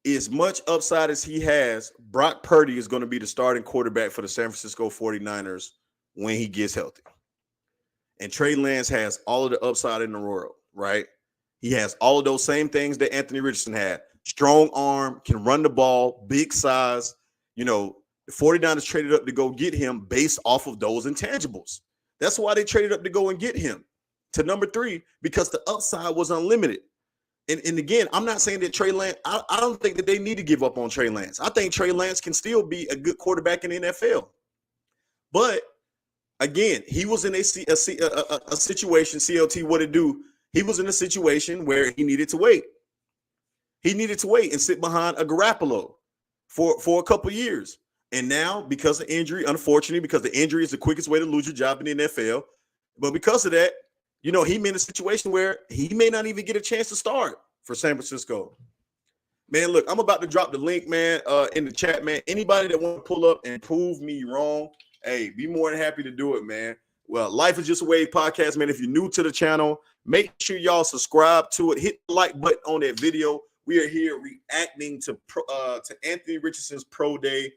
as much upside as he has, Brock Purdy is going to be the starting quarterback for the San Francisco 49ers when he gets healthy. And Trey Lance has all of the upside in the world, right? He has all of those same things that Anthony Richardson had. Strong arm, can run the ball, big size. You know, the 49ers traded up to go get him based off of those intangibles. That's why they traded up to go and get him to number 3, because the upside was unlimited. And again, I'm not saying that Trey Lance, I don't think that they need to give up on Trey Lance. I think Trey Lance can still be a good quarterback in the NFL. But again, he was in a situation, CLT, what it do? He was in a situation where he needed to wait. He needed to wait and sit behind a Garoppolo for a couple of years. And now, because of injury, unfortunately, because the injury is the quickest way to lose your job in the NFL, but because of that, you know, he in a situation where he may not even get a chance to start for San Francisco. Man, look, I'm about to drop the link, man, in the chat, man. Anybody that want to pull up and prove me wrong, hey, be more than happy to do it, man. Well, Life is Just a Wave podcast, man. If you're new to the channel, make sure y'all subscribe to it. Hit the like button on that video. We are here reacting to Anthony Richardson's Pro Day.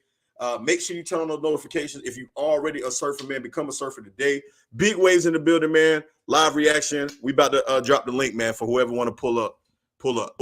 Make sure you turn on those notifications. If you already a surfer, man, become a surfer today. Big Waves in the building, man. Live reaction. We about to drop the link, man, for whoever want to pull up. Pull up.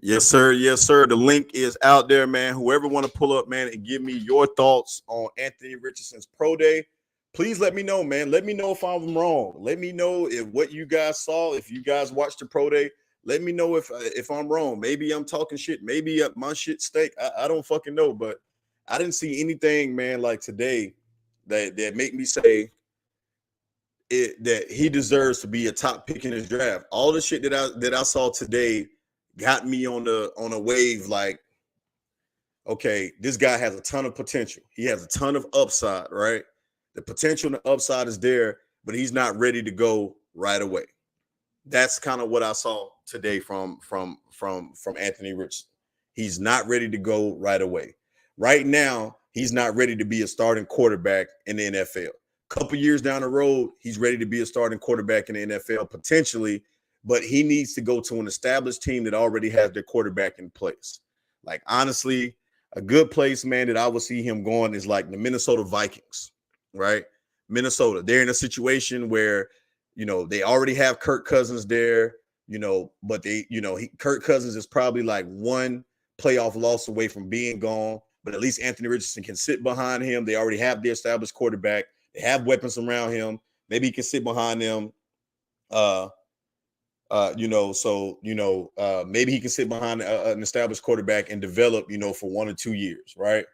Yes, sir. Yes, sir. The link is out there, man. Whoever want to pull up, man, and give me your thoughts on Anthony Richardson's Pro Day, please let me know, man. Let me know if I'm wrong. Let me know if what you guys saw, if you guys watched the Pro Day. Let me know if I'm wrong. Maybe I'm talking shit. Maybe my shit stink. I don't fucking know, but I didn't see anything, man, like today that make me say that he deserves to be a top pick in his draft. All the shit that I saw today got me on a wave like, okay, this guy has a ton of potential. He has a ton of upside, right? The potential and the upside is there, but he's not ready to go right away. That's kind of what I saw today from Anthony Richardson. He's not ready to go right away. Right now, he's not ready to be a starting quarterback in the NFL. Couple years down the road, he's ready to be a starting quarterback in the NFL potentially, but he needs to go to an established team that already has their quarterback in place. Like, honestly, a good place, man, that I would see him going is like the Minnesota Vikings, right? Minnesota, they're in a situation where, you know, they already have Kirk Cousins there, you know, but Kirk Cousins is probably like one playoff loss away from being gone, but at least Anthony Richardson can sit behind him. They already have their established quarterback. They have weapons around him. Maybe he can sit behind them. Maybe he can sit behind an established quarterback and develop, you know, for 1 or 2 years, right?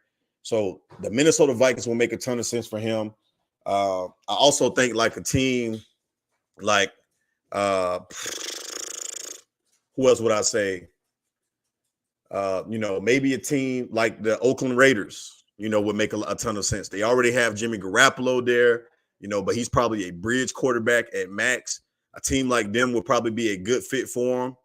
So the Minnesota Vikings will make a ton of sense for him. I also think like a team like who else would I say? Maybe a team like the Oakland Raiders, you know, would make a ton of sense. They already have Jimmy Garoppolo there, you know, but he's probably a bridge quarterback at max. A team like them would probably be a good fit for him.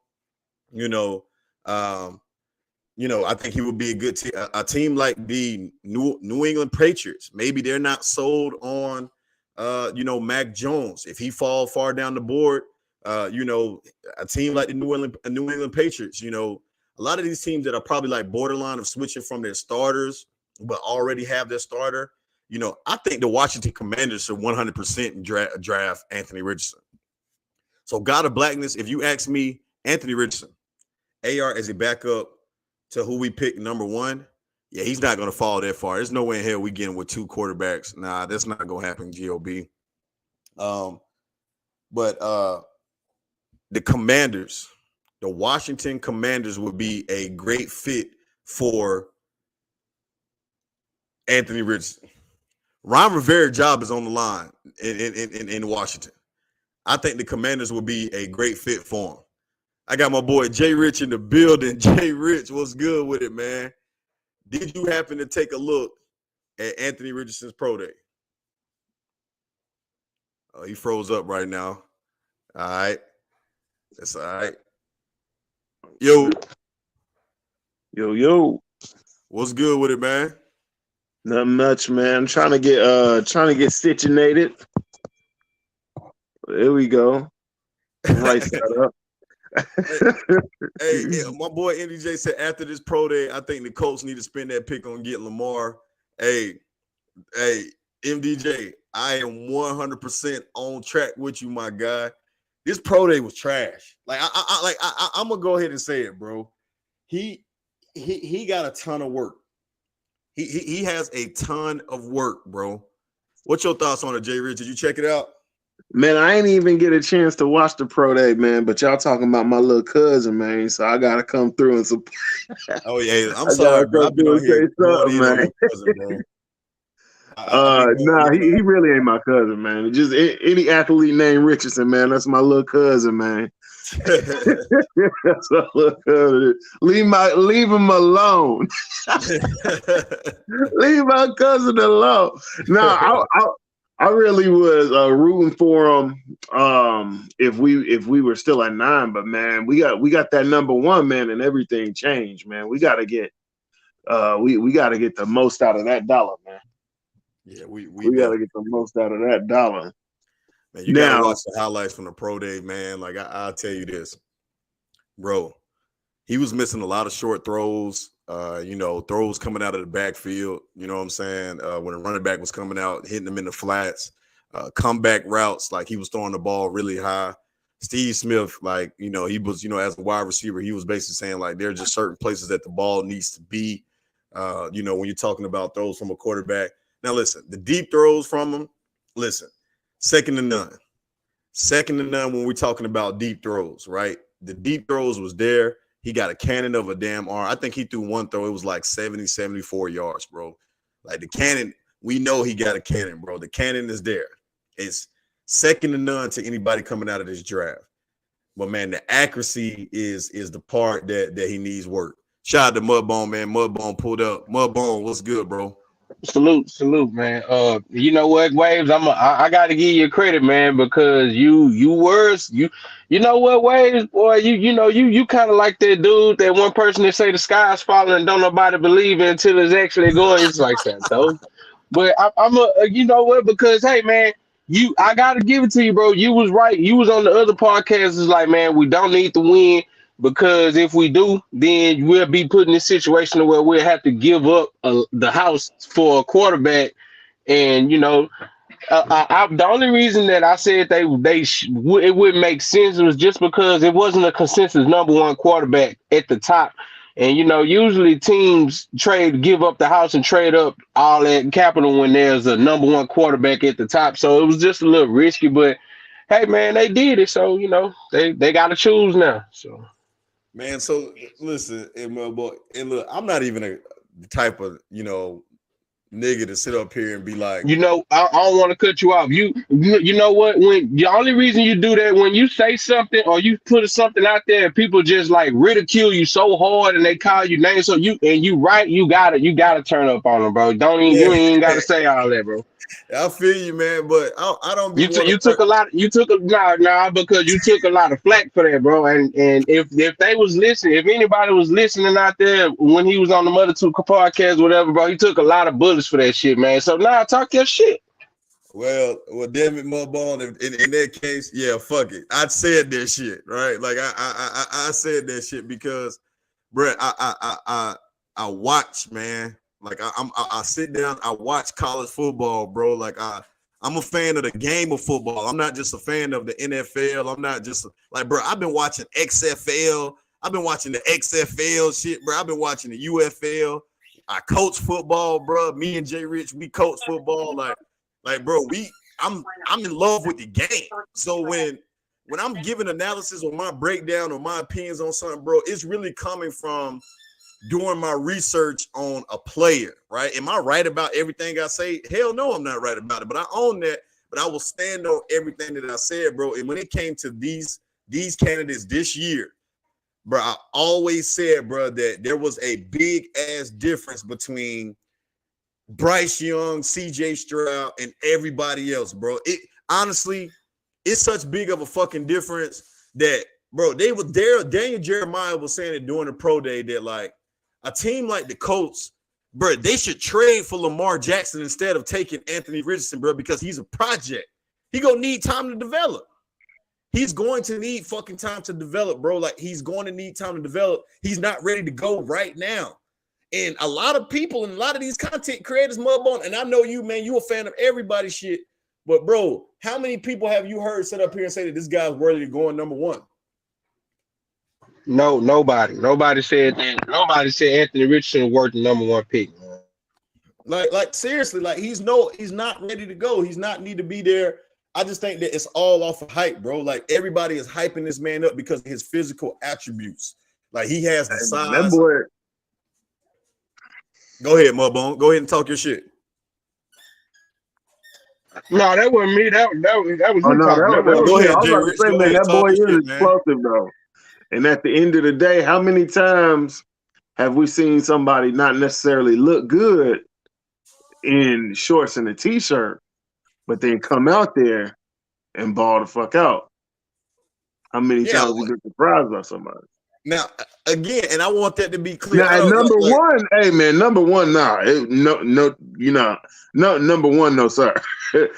I think he would be a good a team like the New England Patriots. Maybe they're not sold on, Mac Jones. If he fall far down the board, a team like the New England Patriots, you know, a lot of these teams that are probably like borderline of switching from their starters, but already have their starter. You know, I think the Washington Commanders should 100% draft Anthony Richardson. So God of Blackness, if you ask me, Anthony Richardson, AR as a backup to who we picked number 1, yeah, he's not going to fall that far. There's no way in hell we getting with 2 quarterbacks. Nah, that's not going to happen, GOB. But the Commanders, the Washington Commanders would be a great fit for Anthony Richardson. Ron Rivera's job is on the line in Washington. I think the Commanders will be a great fit for him. I got my boy Jay Rich in the building. Jay Rich, what's good with it, man? Did you happen to take a look at Anthony Richardson's pro day? Oh, he froze up right now. All right. That's all right. Yo. What's good with it, man? Not much, man. I'm trying to get situated. There we go. Right set up. Hey, my boy NDJ said after this pro day, I think the Colts need to spend that pick on getting Lamar. Hey, MDJ, I am 100% on track with you, my guy. This pro day was trash. I'm gonna go ahead and say it, bro. He got a ton of work. He has a ton of work, bro. What's your thoughts on it, Jay Rich? Did you check it out? Man, I ain't even get a chance to watch the pro day, man. But y'all talking about my little cousin, man. So I gotta come through and support. Oh yeah, I'm sorry, bro. I've been on here man. Cousin, bro. Nah, he really ain't my cousin, man. Just any athlete named Richardson, man. That's my little cousin, man. That's my little cousin. Leave him alone. Leave my cousin alone. No, I really was rooting for him if we were still at 9, but man, we got that number 1, man, and everything changed, man. We gotta get we gotta get the most out of that dollar, man. Yeah, we gotta get the most out of that dollar. Man, you gotta watch the highlights from the pro day, man. Like I'll tell you this, bro. He was missing a lot of short throws. Throws coming out of the backfield. You know what I'm saying? When the running back was coming out, hitting them in the flats, comeback routes, like he was throwing the ball really high. Steve Smith, like, he was, as a wide receiver, he was basically saying, like, there are just certain places that the ball needs to be, when you're talking about throws from a quarterback. Now, listen, the deep throws from him, second to none. Second to none when we're talking about deep throws, right? The deep throws was there. He got a cannon of a damn arm. I think he threw one throw. It was like 70, 74 yards, bro. Like the cannon, we know he got a cannon, bro. The cannon is there. It's second to none to anybody coming out of this draft. But, man, the accuracy is the part that he needs work. Shout out to Mudbone, man. Mudbone pulled up. Mudbone, what's good, bro? Salute, man. You know what, Waves? I got to give you credit, man, because you know what, Waves, boy, you kind of like that dude, that one person that say the sky's falling and don't nobody believe it until it's actually going. It's like that, though. But you know what? Because hey, man, I gotta give it to you, bro. You was right. You was on the other podcast. It's like, man, we don't need to win. Because if we do, then we'll be put in a situation where we'll have to give up the house for a quarterback. And, the only reason that I said it wouldn't make sense was just because it wasn't a consensus number 1 quarterback at the top. And, usually teams give up the house and trade up all that capital when there's a number 1 quarterback at the top. So it was just a little risky, but hey, man, they did it. So, they got to choose now. So. Man, so listen, and look, I'm not even the type of, nigga to sit up here and be like, I don't want to cut you off. You know what? When the only reason you do that, when you say something or you put something out there and people just like ridicule you so hard and they call you names, so you gotta turn up on them, bro. You ain't gotta say all that, bro. I feel you, man, but I don't. Because you took a lot of flack for that, bro. And if they was listening, if anybody was listening out there when he was on the Mother 2 podcast, whatever, bro, he took a lot of bullets for that shit, man. So now talk your shit. Well, damn it, Mudbone. In that case, yeah, fuck it. I said that shit, right? Like I said that shit because, bro, I watch, man. Like I sit down, I watch college football, bro. Like I'm a fan of the game of football. I'm not just a fan of the NFL. I'm not just like, bro, I've been watching XFL. I've been watching the XFL shit, bro. I've been watching the UFL. I coach football, bro. Me and Jay Rich, we coach football. Like, bro, I'm in love with the game. So when I'm giving analysis or my breakdown or my opinions on something, bro, it's really coming from doing my research on a player, right? Am I right about everything I say? Hell no, I'm not right about it, but I own that. But I will stand on everything that I said, bro. And when it came to these candidates this year, bro, I always said, bro, that there was a big ass difference between Bryce Young, CJ Stroud, and everybody else, bro. It honestly, it's such big of a fucking difference that, bro, they were there. Daniel Jeremiah was saying it during the pro day that, like, a team like the Colts, bro, they should trade for Lamar Jackson instead of taking Anthony Richardson, bro, because he's a project. He gonna need time to develop. He's going to need fucking time to develop, bro. Like, he's going to need time to develop. He's not ready to go right now. And a lot of people and a lot of these content creators, Mudbone, and I know you, man, you a fan of everybody's shit. But, bro, how many people have you heard sit up here and say that this guy's worthy of going number one? No, nobody. Nobody said that. Nobody said Anthony Richardson worth the number one pick. Like seriously, like he's not ready to go. He's not need to be there. I just think that it's all off of hype, bro. Like, everybody is hyping this man up because of his physical attributes. Like, he has the size. That boy. Go ahead, Mudbone. Go ahead and talk your shit. No, that wasn't me. That was Oh you no, talking. Go ahead, I was Jay about to Rich. say, Go man, ahead, that talk boy your is shit, man. explosive though. And at the end of the day, how many times have we seen somebody not necessarily look good in shorts and a t-shirt, but then come out there and ball the fuck out? How many times we get surprised by somebody? Now, again, and I want that to be clear. Now, at number one, hey man, number one, number one, no sir. You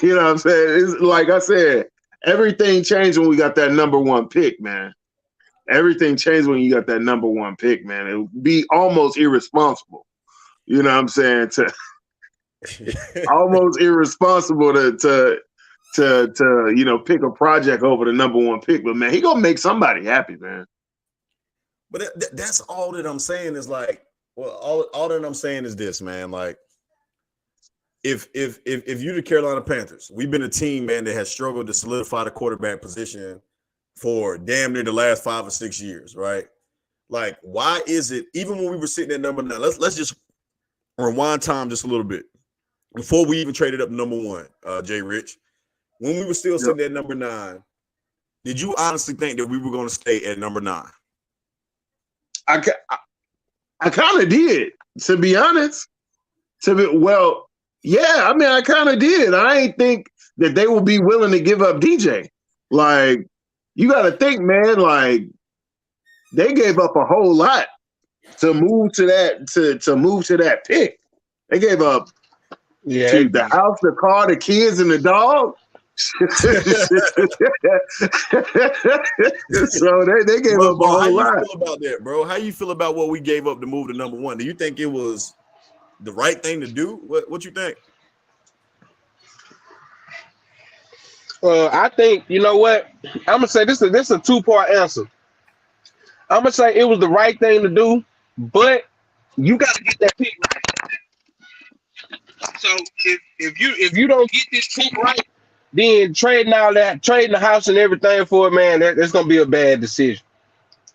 know what I'm saying? It's like I said, everything changed when we got that number one pick, man. Everything changed when you got that number one pick, man. It would be almost irresponsible. You know what I'm saying? Almost irresponsible to pick a project over the number one pick. But man, he gonna make somebody happy, man. But that's all that I'm saying is like, well, all that I'm saying is this, man. Like, if you're the Carolina Panthers, we've been a team, man, that has struggled to solidify the quarterback position for damn near the last 5 or 6 years, right? Like, why is it, even when we were sitting at number 9, let's just rewind time just a little bit. Before we even traded up number 1, Jay Rich, when we were still sitting at number 9, did you honestly think that we were going to stay at number 9? I kind of did, to be honest. Yeah, I mean, I kind of did. I ain't think that they will be willing to give up DJ. Like, you got to think, man, like, they gave up a whole lot to move to that pick. They gave up the house, the car, the kids, and the dog. So they gave up a whole lot. How you feel about that, bro? How you feel about what we gave up to move to number 1? Do you think it was the right thing to do? What you think? I think, you know what? I'm gonna say this is a 2-part answer. I'm gonna say it was the right thing to do, but you gotta get that pick right. So if you don't get this pick right, then trading the house and everything for it, man, that's gonna be a bad decision.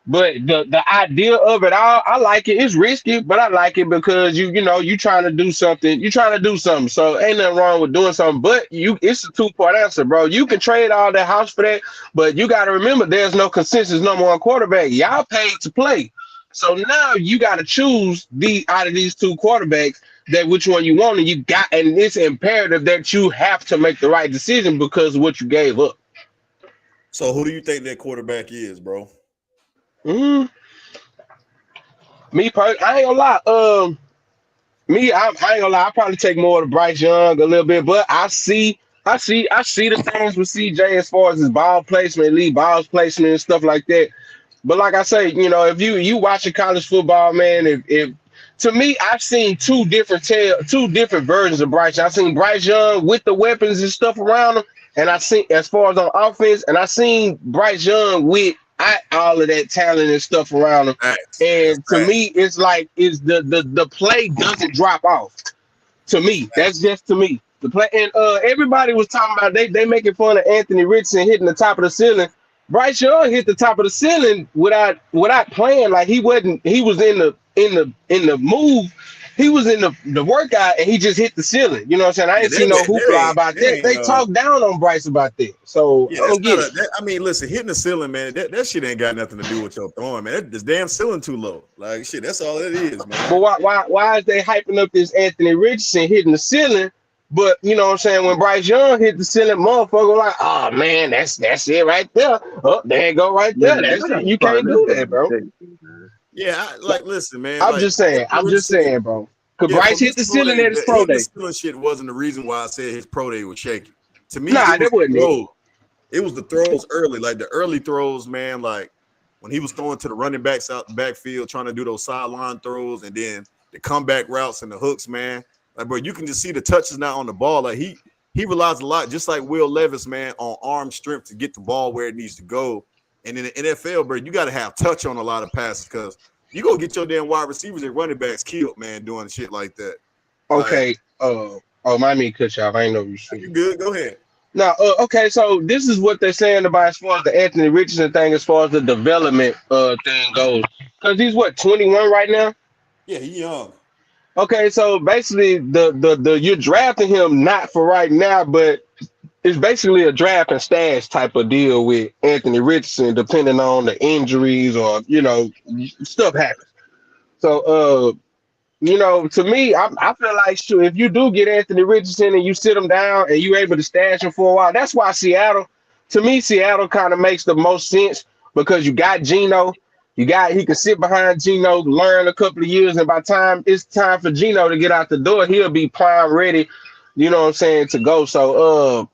But the idea of it all, I like it. It's risky, but I like it because you trying to do something. You're trying to do something. So ain't nothing wrong with doing something. But it's a 2-part answer, bro. You can trade all that house for that, but you got to remember there's no consensus number 1 quarterback. Y'all paid to play. So now you got to choose out of these 2 quarterbacks that which one you want, and it's imperative that you have to make the right decision because of what you gave up. So who do you think that quarterback is, bro? Me personally, I ain't gonna lie. I ain't gonna lie. I probably take more of the Bryce Young a little bit, but I see the things with CJ as far as his ball placement, lead balls placement, and stuff like that. But like I say, if you watching college football, man, if to me, I've seen two different versions of Bryce. I've seen Bryce Young with the weapons and stuff around him, and I seen as far as on offense, and I seen Bryce Young with all of that talent and stuff around him. And to me, it's like the play doesn't drop off. To me, that's just to me. The play, and everybody was talking about they making fun of Anthony Richardson hitting the top of the ceiling, Bryce Young hit the top of the ceiling without playing. Like he was in the move. He was in the workout and he just hit the ceiling. You know what I'm saying? I Yeah, ain't see no hoopla about that that. ain't They talked down on Bryce about that. So yeah, I that's don't not get it. I mean, listen, hitting the ceiling, man, that shit ain't got nothing to do with your throwing, man. This damn ceiling too low. Like shit, that's all it is, man. But why is they hyping up this Anthony Richardson hitting the ceiling? But you know what I'm saying, when Bryce Young hit the ceiling, motherfucker like, oh man, that's it right there. Oh, there you go right there. Man, That's I gotta it. You find can't that do that, damn bro. tape, man. Yeah, listen, man, I'm like just saying. Anthony Richardson, Bro. Cause yeah, Bryce from hit his the pro ceiling day, at his the pro hitting the day. ceiling shit wasn't the reason why I said his pro day was shaky. To me, Nah, it was that wasn't it. throws. It was the throws early, like the early throws, man. Like when he was throwing to the running backs out the backfield, trying to do those sideline throws, and then the comeback routes and the hooks, man. Like, bro, you can just see the touches now on the ball. Like he relies a lot, just like Will Levis, man, on arm strength to get the ball where it needs to go. And in the NFL, bro, you got to have touch on a lot of passes because you go get your damn wide receivers and running backs killed, man, doing shit like that. Okay. Mind me cut you off. I ain't know you Like, you shooting. good? Go ahead. Now, okay, so this is what they're saying about as far as the Anthony Richardson thing, as far as the development thing goes. Because he's what, 21 right now? Yeah, he young. Okay, so basically the you're drafting him not for right now, but it's basically a draft and stash type of deal with Anthony Richardson, depending on the injuries or stuff happens. So to me, I feel like shoot, if you do get Anthony Richardson and you sit him down and you're able to stash him for a while, that's why Seattle kind of makes the most sense because you got Geno, he can sit behind Geno, learn a couple of years, and by the time it's time for Geno to get out the door, he'll be prime ready, you know what I'm saying, to go. So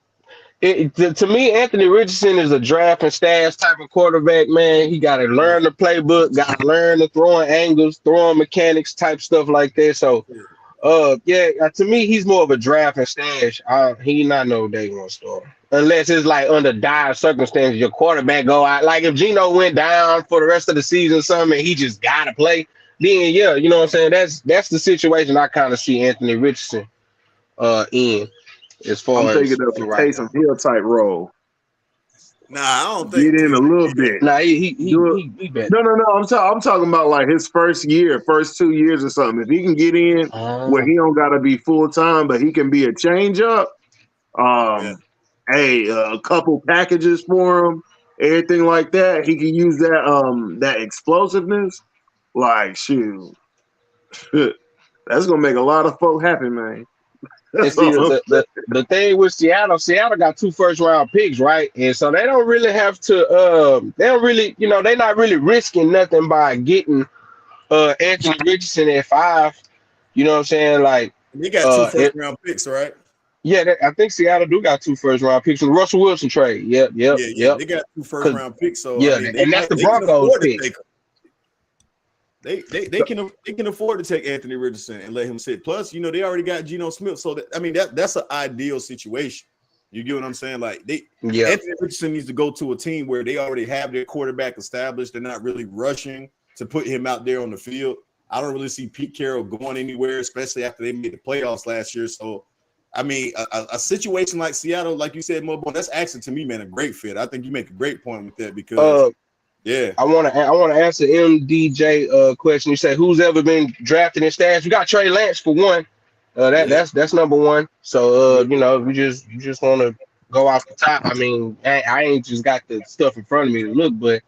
to me, Anthony Richardson is a draft and stash type of quarterback, man. He got to learn the playbook, got to learn the throwing angles, throwing mechanics type stuff like that. So, to me, he's more of a draft and stash. He not no day one star. Unless it's like under dire circumstances, your quarterback go out. Like if Geno went down for the rest of the season or something, and he just got to play, then yeah, you know what I'm saying? That's the situation I kind of see Anthony Richardson in. As I'm far thinking as of for a right Taysom now. Hill type role. Nah, I don't Get think in a Taysom little can do that. bit. Nah, Do it. he bet. No. I'm talking about like his first 2 years or something. If he can get in where he don't gotta be full time, but he can be a change up. Yeah. A couple packages for him, everything like that. He can use that explosiveness. Like shoot, that's gonna make a lot of folk happy, man. And That's see all. the thing with Seattle got 2 first round picks, right? And so they don't really have to they don't really, they're not really risking nothing by getting Anthony Richardson at 5. You know what I'm saying? Like He got 2 first round picks, right? yeah, I think Seattle do got 2 first round picks from the Russell Wilson trade. Yep. Yeah. They got 2 first round picks. So I Yeah, mean, and that's the they can Broncos afford to pick. take him. They can afford to take Anthony Richardson and let him sit. Plus, they already got Geno Smith. So that's an ideal situation. You get what I'm saying? Like Anthony Richardson needs to go to a team where they already have their quarterback established. They're not really rushing to put him out there on the field. I don't really see Pete Carroll going anywhere, especially after they made the playoffs last year. So, I mean, a situation like Seattle, like you said, Mo, that's actually to me, man, a great fit. I think you make a great point with that because, yeah. I want to answer MDJ question. You say who's ever been drafted in stash? You got Trey Lance for one. That's number one. So if you just want to go off the top. I mean, I ain't just got the stuff in front of me to look, but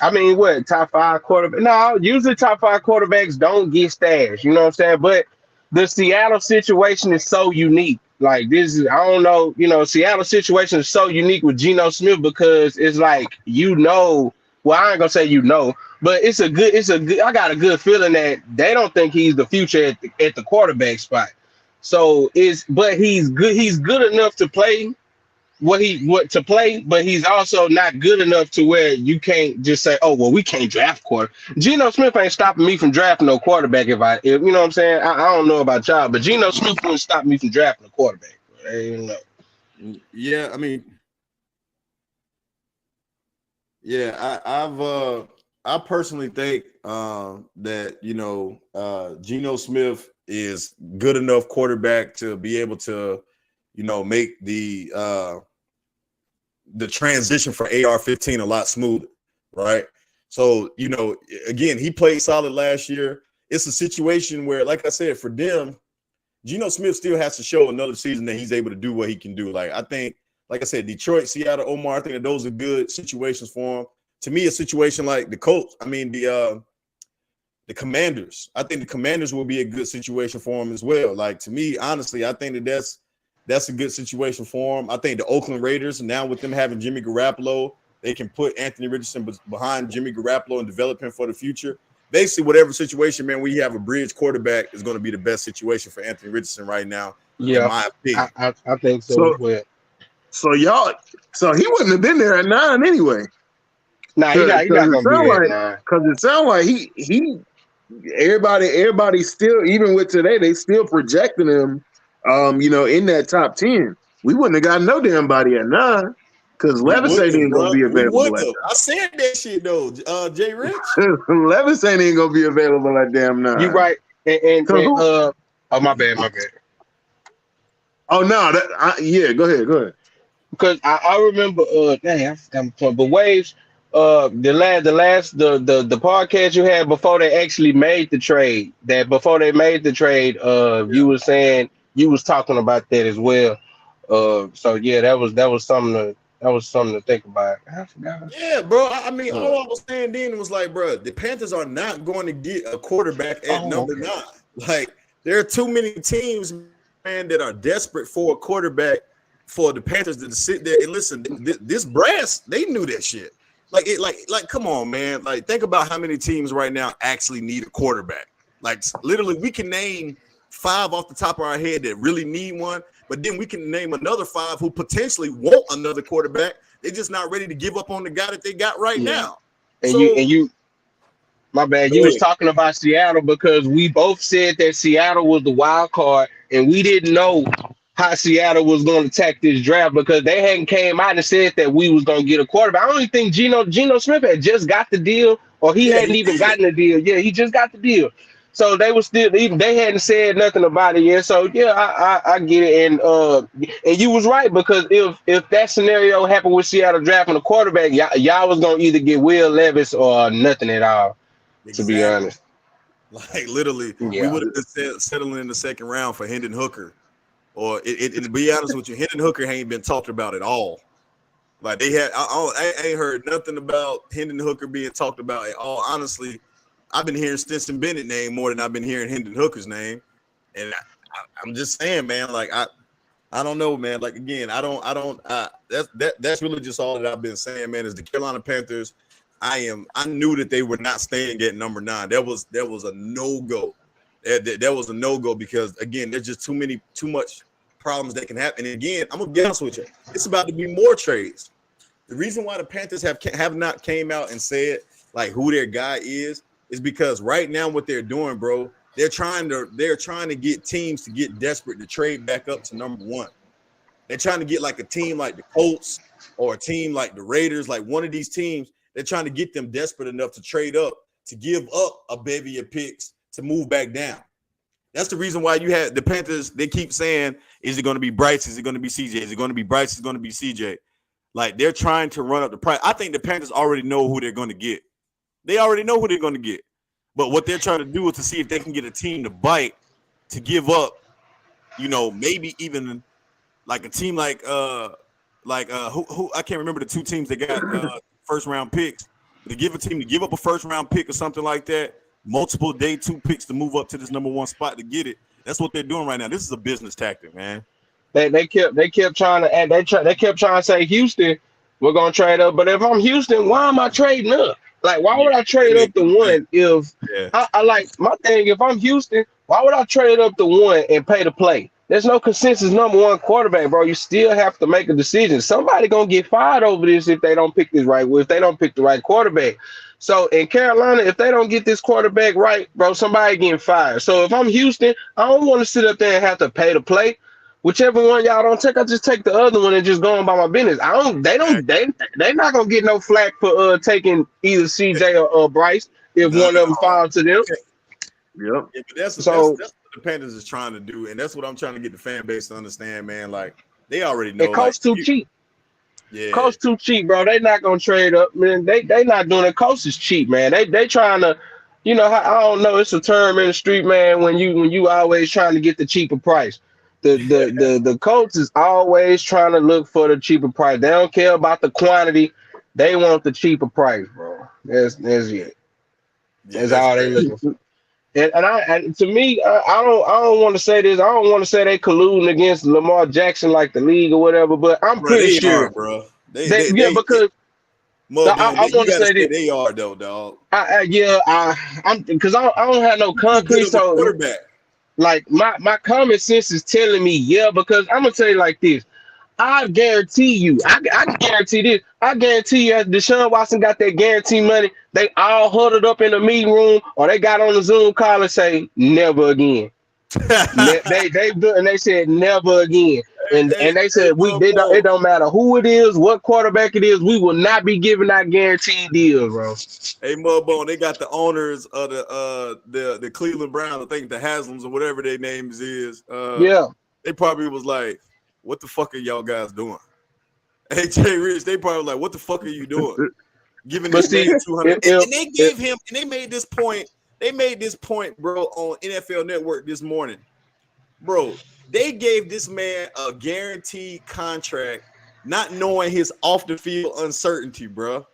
I mean, what top 5 quarterback? No, usually top 5 quarterbacks don't get stashed. You know what I'm saying? But the Seattle situation is so unique. Like this is, I don't know, Seattle situation is so unique with Geno Smith because it's like, well, I ain't gonna say but it's a good, I got a good feeling that they don't think he's the future at the quarterback spot. So but he's good enough to play to play, but he's also not good enough to where you can't just say, oh, well, we can't draft quarter. Geno Smith ain't stopping me from drafting no quarterback if you know what I'm saying? I don't know about y'all, but Geno Smith wouldn't stop me from drafting a quarterback. Yeah, I mean, I personally think that Geno Smith is good enough quarterback to be able to make the the transition for AR-15 a lot smoother, right? So, you know, again, he played solid last year. It's a situation where, like I said, for them, Geno Smith still has to show another season that he's able to do what he can do. Like, I think, like I said, Detroit, Seattle, Omar, I think that those are good situations for him. To me, a situation like the Colts, the Commanders, I think the Commanders will be a good situation for him as well. Like, to me, honestly, I think that's a good situation for him. I think the Oakland Raiders, now with them having Jimmy Garoppolo, they can put Anthony Richardson behind Jimmy Garoppolo and develop him for the future. Basically, whatever situation, man, we have a bridge quarterback is going to be the best situation for Anthony Richardson right now, in my opinion. I think so as well. So he wouldn't have been there at 9 anyway. Nah, he's not going to be there at 9. Because it sounds like he everybody still, even with today, they still projecting him, in that top 10. We wouldn't have got no damn body at 9. Because Levis ain't even gonna be available. I said that shit though, Jay Rich. Levis ain't even gonna be available at damn 9. You right. And oh my bad. Oh no, go ahead. Because I remember I forgot, but Wavez, the podcast you had before they actually made the trade, you were saying you was talking about that as well. So yeah, that was something to think about. I forgot. Yeah, bro. I mean, all I was saying then was like, bro, the Panthers are not going to get a quarterback at number 9. Like, there are too many teams, man, that are desperate for a quarterback for the Panthers to sit there and listen. This brass, they knew that shit. Like, come on, man. Like, think about how many teams right now actually need a quarterback. Like, literally, we can name 5 off the top of our head that really need one, but then we can name another 5 who potentially want another quarterback. They're just not ready to give up on the guy that they got right now. And you, my bad. You was talking about Seattle because we both said that Seattle was the wild card, and we didn't know how Seattle was going to attack this draft because they hadn't came out and said that we was going to get a quarterback. I don't think Geno Smith had just got the deal, or he hadn't even gotten the deal. Yeah, he just got the deal. So they were still, even they hadn't said nothing about it yet. So yeah, I get it. And you was right, because if that scenario happened with Seattle drafting a quarterback, y'all was gonna either get Will Levis or nothing at all. Exactly. To be honest, like literally, we would have been settling in the second round for Hendon Hooker, or to be honest with you, Hendon Hooker ain't been talked about at all. Like they had, I ain't heard nothing about Hendon Hooker being talked about at all. Honestly. I've been hearing Stetson Bennett name more than I've been hearing Hendon Hooker's name, and I'm just saying, man. Like I don't know, man. Like again, that's really just all that I've been saying, man. Is the Carolina Panthers? I knew that they were not staying at number 9. That was a no go. That was a no go because again, there's just too much problems that can happen. And again, I'm gonna be honest with you, it's about to be more trades. The reason why the Panthers have not came out and said like who their guy is because right now what they're doing, bro, they're trying to get teams to get desperate to trade back up to number 1. They're trying to get like a team like the Colts or a team like the Raiders, like one of these teams. They're trying to get them desperate enough to trade up, to give up a bevy of picks to move back down. That's the reason why you had the Panthers. They keep saying, is it going to be Bryce? Is it going to be CJ? Is it going to be Bryce? Is it going to be CJ? Like they're trying to run up the price. I think the Panthers already know who they're going to get. They already know who they're going to get. But what they're trying to do is to see if they can get a team to bite, to give up, maybe even like a team like who I can't remember the 2 teams that got first round picks. To give a team to give up a first round pick or something like that, multiple day 2 picks to move up to this number 1 spot to get it. That's what they're doing right now. This is a business tactic, man. They kept trying to add. They kept trying to say Houston, we're gonna trade up. But if I'm Houston, why am I trading up? Like, why would I trade up the 1 if I like my thing? If I'm Houston, why would I trade up the 1 and pay to play? There's no consensus number 1 quarterback, bro. You still have to make a decision. Somebody gonna get fired over this if they don't pick this right. If they don't pick the right quarterback. So in Carolina, if they don't get this quarterback right, bro, somebody getting fired. So if I'm Houston, I don't want to sit up there and have to pay to play. Whichever one y'all don't take, I just take the other one and just go on by my business. They're not gonna get no flack for taking either CJ or Bryce if one of them falls to them. Yep. Yeah, but that's what the Panthers is trying to do, and that's what I'm trying to get the fan base to understand, man. Like they already know. It costs too cheap. Yeah. Coach too cheap, bro. They not gonna trade up, man. They not doing it. Coach is cheap, man. They trying to, I don't know. It's a term in the street, man. When you always trying to get the cheaper price. The coach is always trying to look for the cheaper price. They don't care about the quantity. They want the cheaper price, bro. That's it. Yeah, That's that's all they crazy. looking for. And to me, I don't want to say this. I don't want to say they colluding against Lamar Jackson like the league or whatever. But I'm Bro, pretty they are, sure bro. because Mudbone, I want you to gotta say say this. they are though, dog. I'm because I don't have no You too good concrete. of a So quarterback. like my common sense is telling me because I'm gonna tell you like this. I guarantee you, I guarantee this. I guarantee you, as Deshaun Watson got that guarantee money, they all huddled up in the meeting room or they got on the Zoom call and say, never again. They said never again. And Hey, they said it Mudbone. don't matter who it is, what quarterback it is, we will not be giving out guaranteed deals, bro. Hey, Mudbone, they got the owners of the Cleveland Browns, I think the Haslams or whatever their names is. Yeah. They probably was like, what the fuck are y'all guys doing? Hey, Jay Rich, they probably like, what the fuck are you doing? Giving But this man see, 200. And they gave him, and they made this point, bro, on NFL Network this morning. Bro, they gave this man a guaranteed contract, not knowing his off the field uncertainty, bro.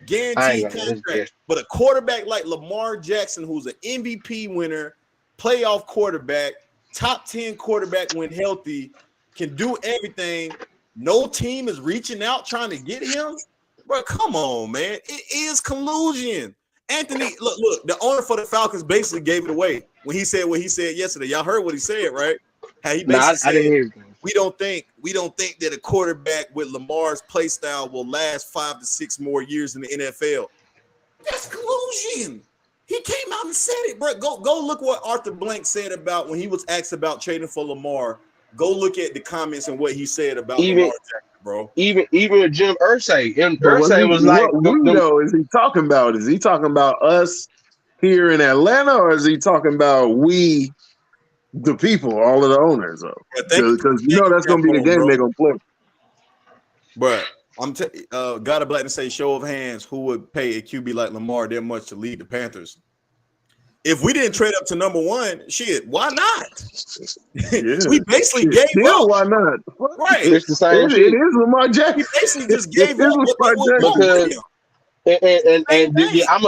Guaranteed contract. But a quarterback like Lamar Jackson, who's an MVP winner, playoff quarterback, top 10 quarterback when healthy, can do everything. No team is reaching out trying to get him. Bro, come on, man. It is collusion. Anthony, look, the owner for the Falcons basically gave it away when he said what he said yesterday. Y'all heard what he said, right? How he basically said, I didn't hear it. we don't think that a quarterback with Lamar's play style will last 5 to 6 more years in the NFL. That's collusion. He came out and said it, bro. Go look what Arthur Blank said about when he was asked about trading for Lamar. Go look at the comments and what he said about Lamar Jackson, bro. Even Jim Irsay, and But Irsay was like, what window is he talking about? Is he talking about us here in Atlanta, or is he talking about we, the people, all of the owners, though? Because that's going to be the game they're going to play. But God of Black to say, show of hands, who would pay a QB like Lamar that much to lead the Panthers? If we didn't trade up to number one, shit, why not? Yeah. We basically gave up. Why not? Right. It's the same shit. It is Lamar Jackson. We basically just gave up what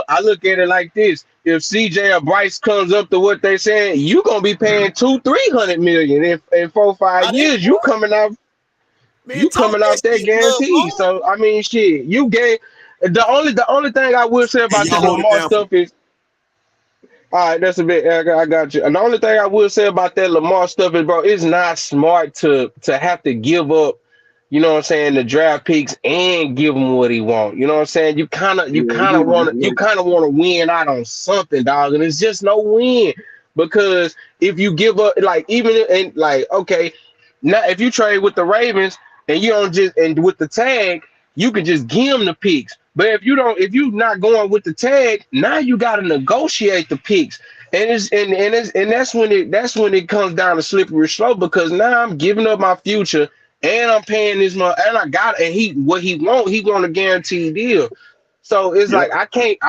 I look at it like this: if CJ or Bryce comes up to what they saying, you gonna be paying $200-300 million in 4-5 years. You coming out, that guarantee. So I mean, shit, you gave the only thing I will say about the Lamar stuff is. All right, that's a bit. I got you. And the only thing I will say about that Lamar stuff is, bro, it's not smart to have to give up, the draft picks and give him what he want. You know what I'm saying? You kind of want to win out on something, dog, and it's just no win because if you give up, okay, now if you trade with the Ravens and you don't and with the tag, you can just give them the picks. But if you're not going with the tag, now you got to negotiate the picks, and that's when it comes down to slippery slope because now I'm giving up my future and I'm paying this money and I got it. And he want a guaranteed deal. So it's like I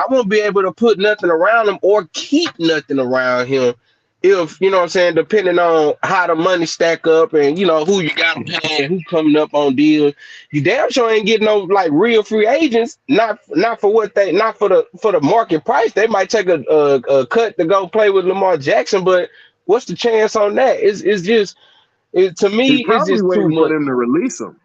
won't be able to put nothing around him or keep nothing around him. If you know what I'm saying, depending on how the money stack up and who you got paying, who coming up on deals, you damn sure ain't getting no like real free agents. Not for the market price. They might take a cut to go play with Lamar Jackson, but what's the chance on that? To me, it's just too much for them to release him.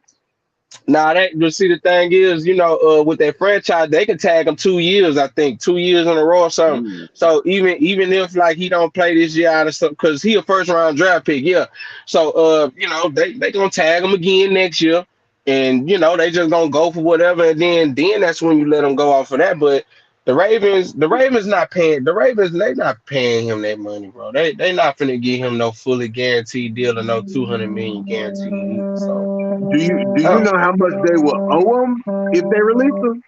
Nah, the thing is, with that franchise, they can tag him 2 years, I think, 2 years in a row or something. So even if like he don't play this year out of stuff, because he a first round draft pick, yeah. So they gonna tag him again next year, and they just gonna go for whatever, and then that's when you let him go off of that. But the Ravens not paying. The Ravens, they not paying him that money, bro. They not finna give him no fully guaranteed deal or no $200 million guaranteed. So do you know how much they will owe him if they release him?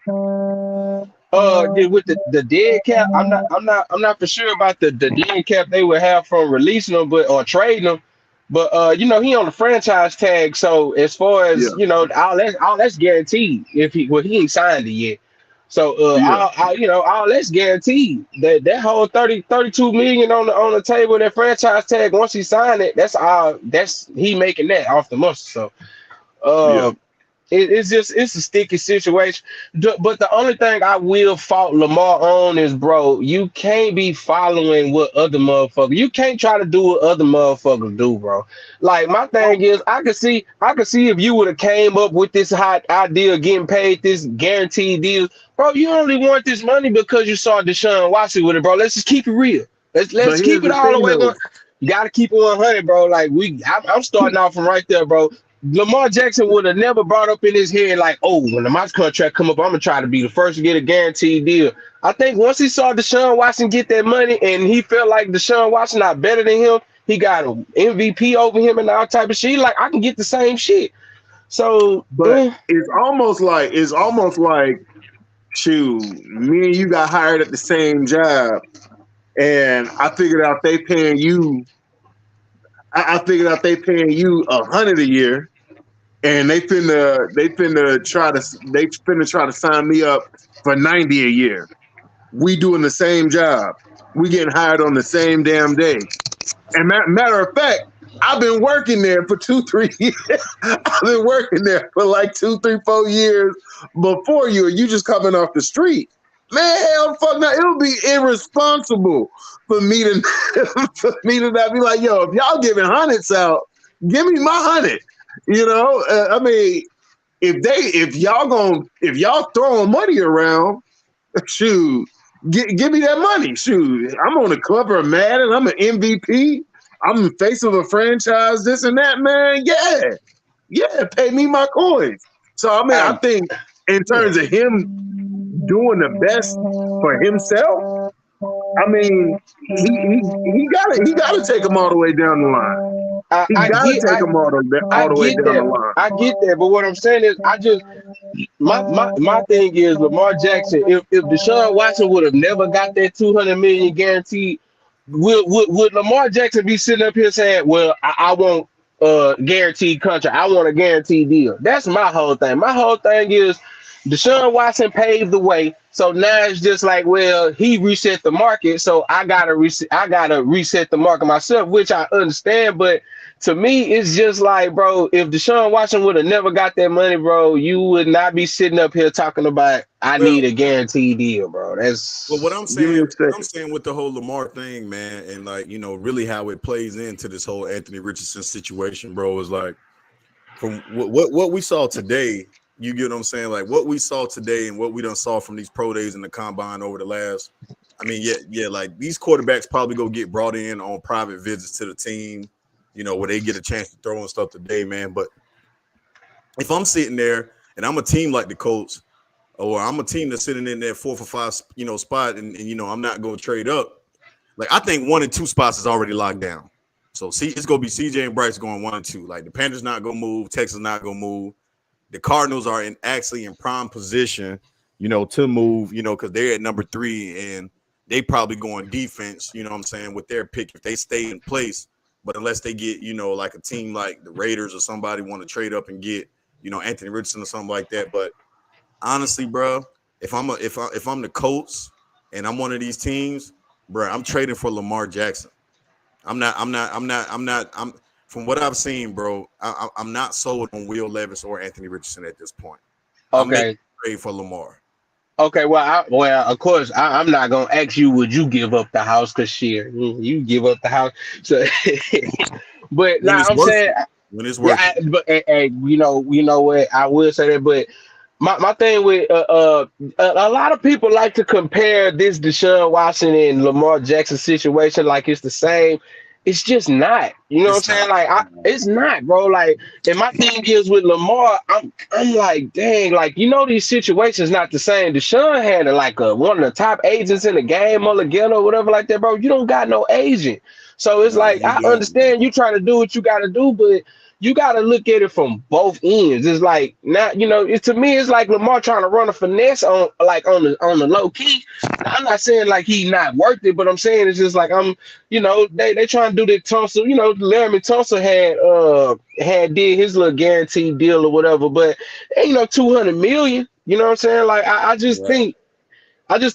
With the dead cap, I'm not for sure about the dead cap they would have from releasing them, or trading them. But you know, he on the franchise tag. So as far Yeah, as you know, all that's guaranteed. If he ain't signed it yet. So yeah. all that's guaranteed. That whole 32 million on the table, that franchise tag, once he signed it, that's he making that off the muscle. Yeah. So it's a sticky situation. But the only thing I will fault Lamar on is, bro, you can't be following what other motherfuckers. You can't try to do what other motherfuckers do, bro. Like my thing is, I could see if you would have came up with this hot idea of getting paid this guaranteed deal, bro. You only want this money because you saw Deshaun Watson with it, bro. Let's just keep it real. Let's But here's keep it the all the thing, way going. though. You got to keep it 100, bro. Like I'm starting off from right there, bro. Lamar Jackson would have never brought up in his head like, oh, when my contract come up, I'm gonna try to be the first to get a guaranteed deal. I think once he saw Deshaun Watson get that money and he felt like Deshaun Watson not better than him, he got an MVP over him and all type of shit. Like I can get the same shit. So But it's almost like, shoot, me and you got hired at the same job, and I figured out they paying you. I figured out they paying you $100 a year, and they finna try to sign me up for 90 a year. We doing the same job. We getting hired on the same damn day. And matter of fact, I've been working there for 2-3 years. I've been working there for like 2, 3, 4 years before you, and you just coming off the street. Man, hell, fuck no! It would be irresponsible for me to not be like, yo, if y'all giving hundreds out, give me my 100. You know, I mean, if y'all throwing money around, shoot, give me that money. Shoot, I'm on the cover of Madden. I'm an MVP. I'm the face of a franchise. This and that, man. Yeah, pay me my coins. So I mean, I think in terms of him doing the best for himself, I mean, he gotta take him all the way down the line. He I gotta get take him all I the way get down the that. line. I get that. But what I'm saying is my thing is Lamar Jackson, if Deshaun Watson would have never got that 200 million guaranteed, would Lamar Jackson be sitting up here saying, well, I want a guaranteed contract, I want a guaranteed deal? That's my whole thing. My whole thing is Deshaun Watson paved the way. So now it's just like, well, he reset the market, so I gotta reset the market myself, which I understand. But to me, it's just like, bro, if Deshaun Watson would have never got that money, bro, you would not be sitting up here talking about I need a guaranteed deal, bro. That's Well, what I'm Give me a saying, second. with the whole Lamar thing, man, and like, really how it plays into this whole Anthony Richardson situation, bro, is like from what we saw today. You get what I'm saying? Like what we saw today and what we done saw from these pro days in the combine over the last. I mean, yeah, like these quarterbacks probably go get brought in on private visits to the team, where they get a chance to throw and stuff today, man. But if I'm sitting there and I'm a team like the Colts, or I'm a team that's sitting in that 4 for 5, spot, and I'm not going to trade up. Like I think 1 and 2 spots is already locked down. So it's going to be CJ and Bryce going 1 and 2. Like the Panthers not going to move, Texas not going to move. The Cardinals are actually in prime position, to move, because they're at number 3 and they probably going defense, what I'm saying, with their pick if they stay in place. But unless they get, like a team like the Raiders or somebody want to trade up and get, Anthony Richardson or something like that. But honestly, bro, if I'm the Colts and I'm one of these teams, bro, I'm trading for Lamar Jackson. I'm from what I've seen, bro, I'm not sold on Will Levis or Anthony Richardson at this point. I'm making a trade for Lamar. Okay, well, of course, I'm not gonna ask you, would you give up the house? Cause shit, you give up the house. So, but When now it's I'm worth saying, it. When it's worth it. but you know what? I will say that, but my thing with a lot of people like to compare this Deshaun Watson and Lamar Jackson situation like it's the same. It's just not. You know what I'm saying? Like it's not, bro. Like, and my thing is with Lamar, I'm like, dang, like these situations not the same. Deshaun had like one of the top agents in the game, Mulligan or whatever like that, bro. You don't got no agent, so it's No, like you I don't. understand you trying to do what you got to do, but you got to look at it from both ends. It's like now, to me, it's like Lamar trying to run a finesse on the low key. I'm not saying like he's not worth it, but I'm saying it's just like they trying to do the Tunsil. Laramie Tunsil had did his little guaranteed deal or whatever, but ain't no 200 million. You know what I'm saying? Like I just Right.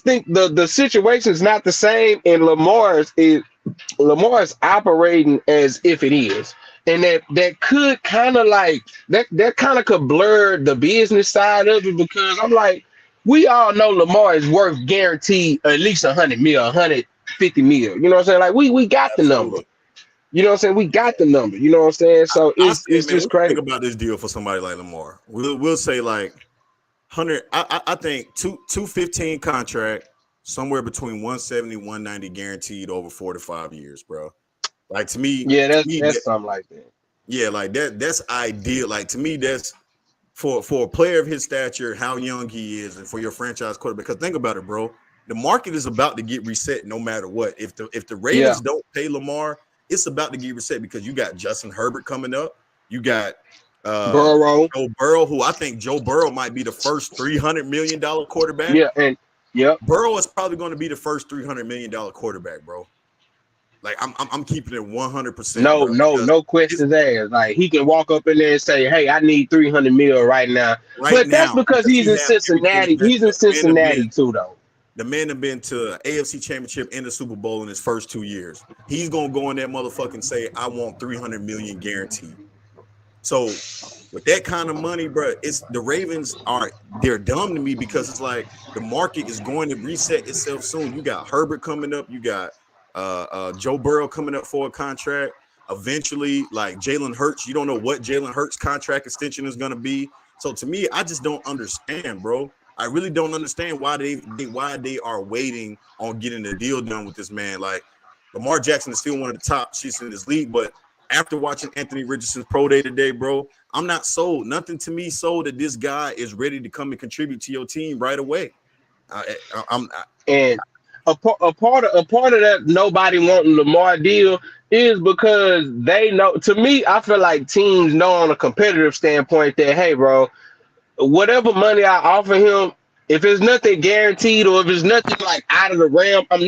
think the situation is not the same, and Lamar's operating as if it is. And that could kind of like that kind of could blur the business side of it, because I'm like, we all know Lamar is worth guaranteed at least 100 mil, 150 mil. You know what I'm saying? Like we got the number. Absolutely. You know what I'm saying? We got the number. You know what I'm saying? So I it's say, man, just what you crazy. think about this deal for somebody like Lamar? We'll say like 100. I think 215 contract, somewhere between 170, 190 guaranteed over 4 to 5 years, bro. Like to me, Yeah, that's something like that. yeah, like that's ideal. Like to me, that's for a player of his stature, how young he is, and for your franchise quarterback. Because think about it, bro. The market is about to get reset no matter what. If the Yeah. Ravens don't pay Lamar, it's about to get reset because you got Justin Herbert coming up. You got Burrow. Joe Burrow, who I think Joe Burrow might be the first $300 million quarterback. Yeah, and yep. Burrow is probably going to be the first $300 million quarterback, bro. Like I'm keeping it 100%. No, bro, no questions asked. Like he can walk up in there and say, "Hey, I need 300 mil right now." right But that's now because he's he in has everything Cincinnati. He's in invested. Cincinnati too, though. The man have been to AFC Championship and the Super Bowl in his first 2 years. He's gonna go in that motherfucker and say, "I want 300 million guaranteed." So with that kind of money, bro, it's the Ravens they're dumb to me because it's like the market is going to reset itself soon. You got Herbert coming up, you got Joe Burrow coming up for a contract. Eventually, like Jalen Hurts, you don't know what Jalen Hurts' contract extension is going to be. So to me, I just don't understand, bro. I really don't understand why they are waiting on getting the deal done with this man. Like Lamar Jackson is still one of the top shits in this league, but after watching Anthony Richardson's pro day today, bro, I'm not sold. Nothing to me sold that this guy is ready to come and contribute to your team right away. And a part of that nobody wanting Lamar deal is because they know. To me, I feel like teams know on a competitive standpoint that, hey, bro, whatever money I offer him, if it's nothing guaranteed or if it's nothing like out of the realm, I'm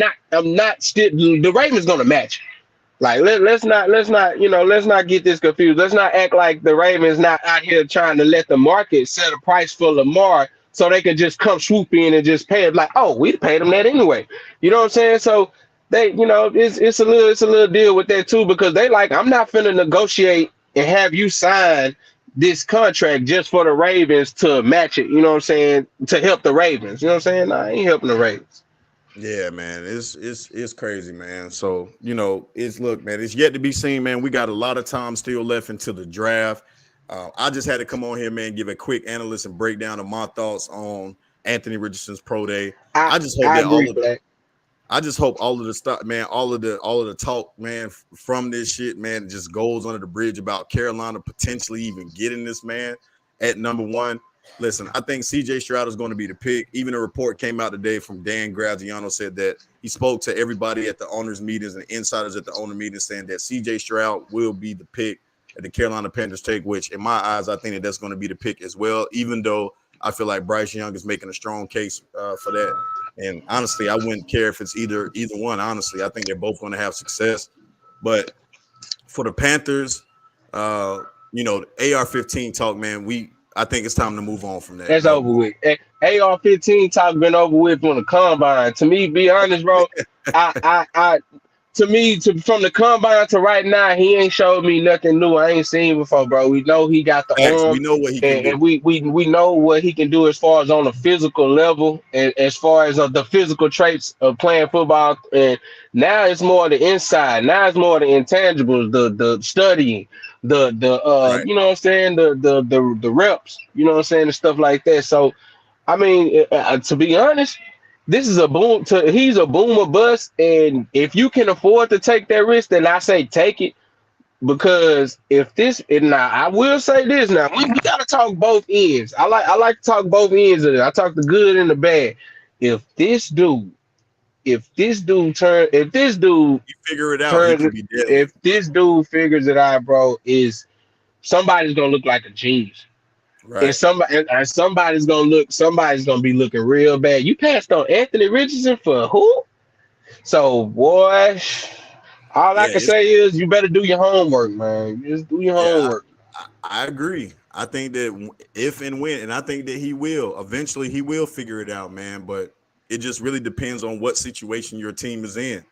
not still the Ravens gonna match it. Like let's not get this confused. Let's not act like the Ravens not out here trying to let the market set a price for Lamar so they can just come swoop in and just pay it. Like, oh, we paid them that anyway. You know what I'm saying? So they, it's a little deal with that too, because they like, I'm not finna negotiate and have you sign this contract just for the Ravens to match it. You know what I'm saying? To help the Ravens. You know what I'm saying? Nah, I ain't helping the Ravens. Yeah, man, it's crazy, man. So look, man, it's yet to be seen, man. We got a lot of time still left until the draft. I just had to come on here, man, give a quick analyst and breakdown of my thoughts on Anthony Richardson's pro day. I just hope that I just hope all of the stuff, man, all of the talk, man, from this shit, man, just goes under the bridge about Carolina potentially even getting this man at number one. Listen, I think CJ Stroud is going to be the pick. Even a report came out today from Dan Graziano said that he spoke to everybody at the owners' meetings and insiders at the owner meetings saying that CJ Stroud will be the pick that the Carolina Panthers take, which in my eyes, I think that's going to be the pick as well, even though I feel like Bryce Young is making a strong case for that. And honestly, I wouldn't care if it's either one. Honestly, I think they're both going to have success. But for the Panthers, AR-15 talk, man, I think it's time to move on from that. That's over with. AR-15 talk been over with on the combine. To me, be honest, bro, from the combine to right now, he ain't showed me nothing new I ain't seen before, bro. We know he got the arm. We know what he can do. And we know what he can do as far as on the physical level and as far as the physical traits of playing football. And now it's more the inside. Now it's more the intangibles, the studying, right. You know what I'm saying, the reps, you know what I'm saying, and stuff like that. So, I mean, to be honest, this is he's a boom or bust, and if you can afford to take that risk, then I say take it, because I will say this now, we gotta talk both ends. I like to talk both ends of it. I talk the good and the bad. If this dude you figure it out, he can be dead. If this dude figures it out, bro, is somebody's gonna look like a genius. And Right. somebody's gonna be looking real bad. You passed on Anthony Richardson for who? So boy, all I Yeah, can say is you better do your homework, man. Just do your yeah, homework. I agree. I think that if and when, and I think that he will eventually, he will figure it out, man. But it just really depends on what situation your team is in.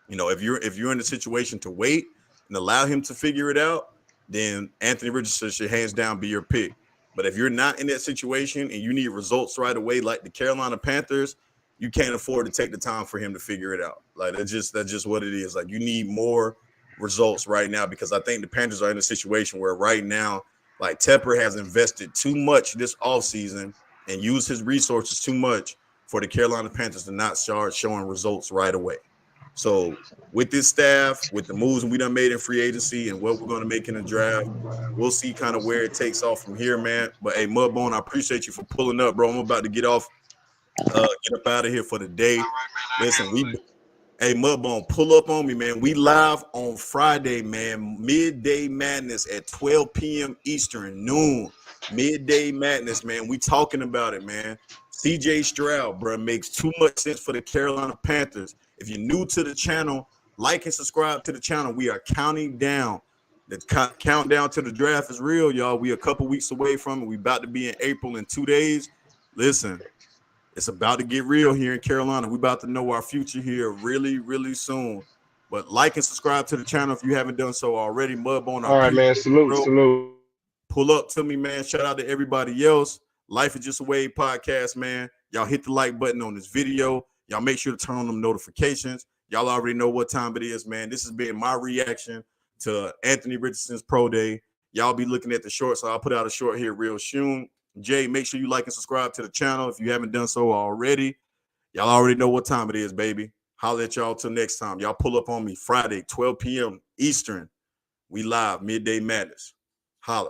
If you're in a situation to wait and allow him to figure it out, then Anthony Richardson should hands down be your pick. But if you're not in that situation and you need results right away, like the Carolina Panthers, you can't afford to take the time for him to figure it out. Like that's just what it is. Like you need more results right now because I think the Panthers are in a situation where right now, like Tepper has invested too much this offseason and used his resources too much for the Carolina Panthers to not start showing results right away. So with this staff, with the moves we done made in free agency and what we're going to make in the draft, we'll see kind of where it takes off from here, man. But hey, Mudbone, I appreciate you for pulling up, bro. I'm about to get off, get up out of here for the day. Listen, hey, Mudbone, pull up on me, man. We live on Friday, man. Midday Madness at 12 p.m. Eastern, noon. Midday Madness, man. We talking about it, man. CJ Stroud, bro, makes too much sense for the Carolina Panthers. If you're new to the channel, like and subscribe to the channel. We are counting down. The countdown to the draft is real, y'all. We a couple weeks away from it. We about to be in April in 2 days. Listen, it's about to get real here in Carolina. We about to know our future here really, really soon. But like and subscribe to the channel if you haven't done so already. Mudbone, I All right, appreciate man. you, Salute, bro. salute. Pull up to me, man. Shout out to everybody else. Life is Just a Wave podcast, man. Y'all hit the like button on this video. Y'all make sure to turn on them notifications. Y'all already know what time it is, man. This has been my reaction to Anthony Richardson's pro day. Y'all be looking at the short, so I'll put out a short here real soon. Jay, make sure you like and subscribe to the channel if you haven't done so already. Y'all already know what time it is, baby. Holla at y'all till next time. Y'all pull up on me Friday, 12 p.m. Eastern. We live, Midday Madness. Holla.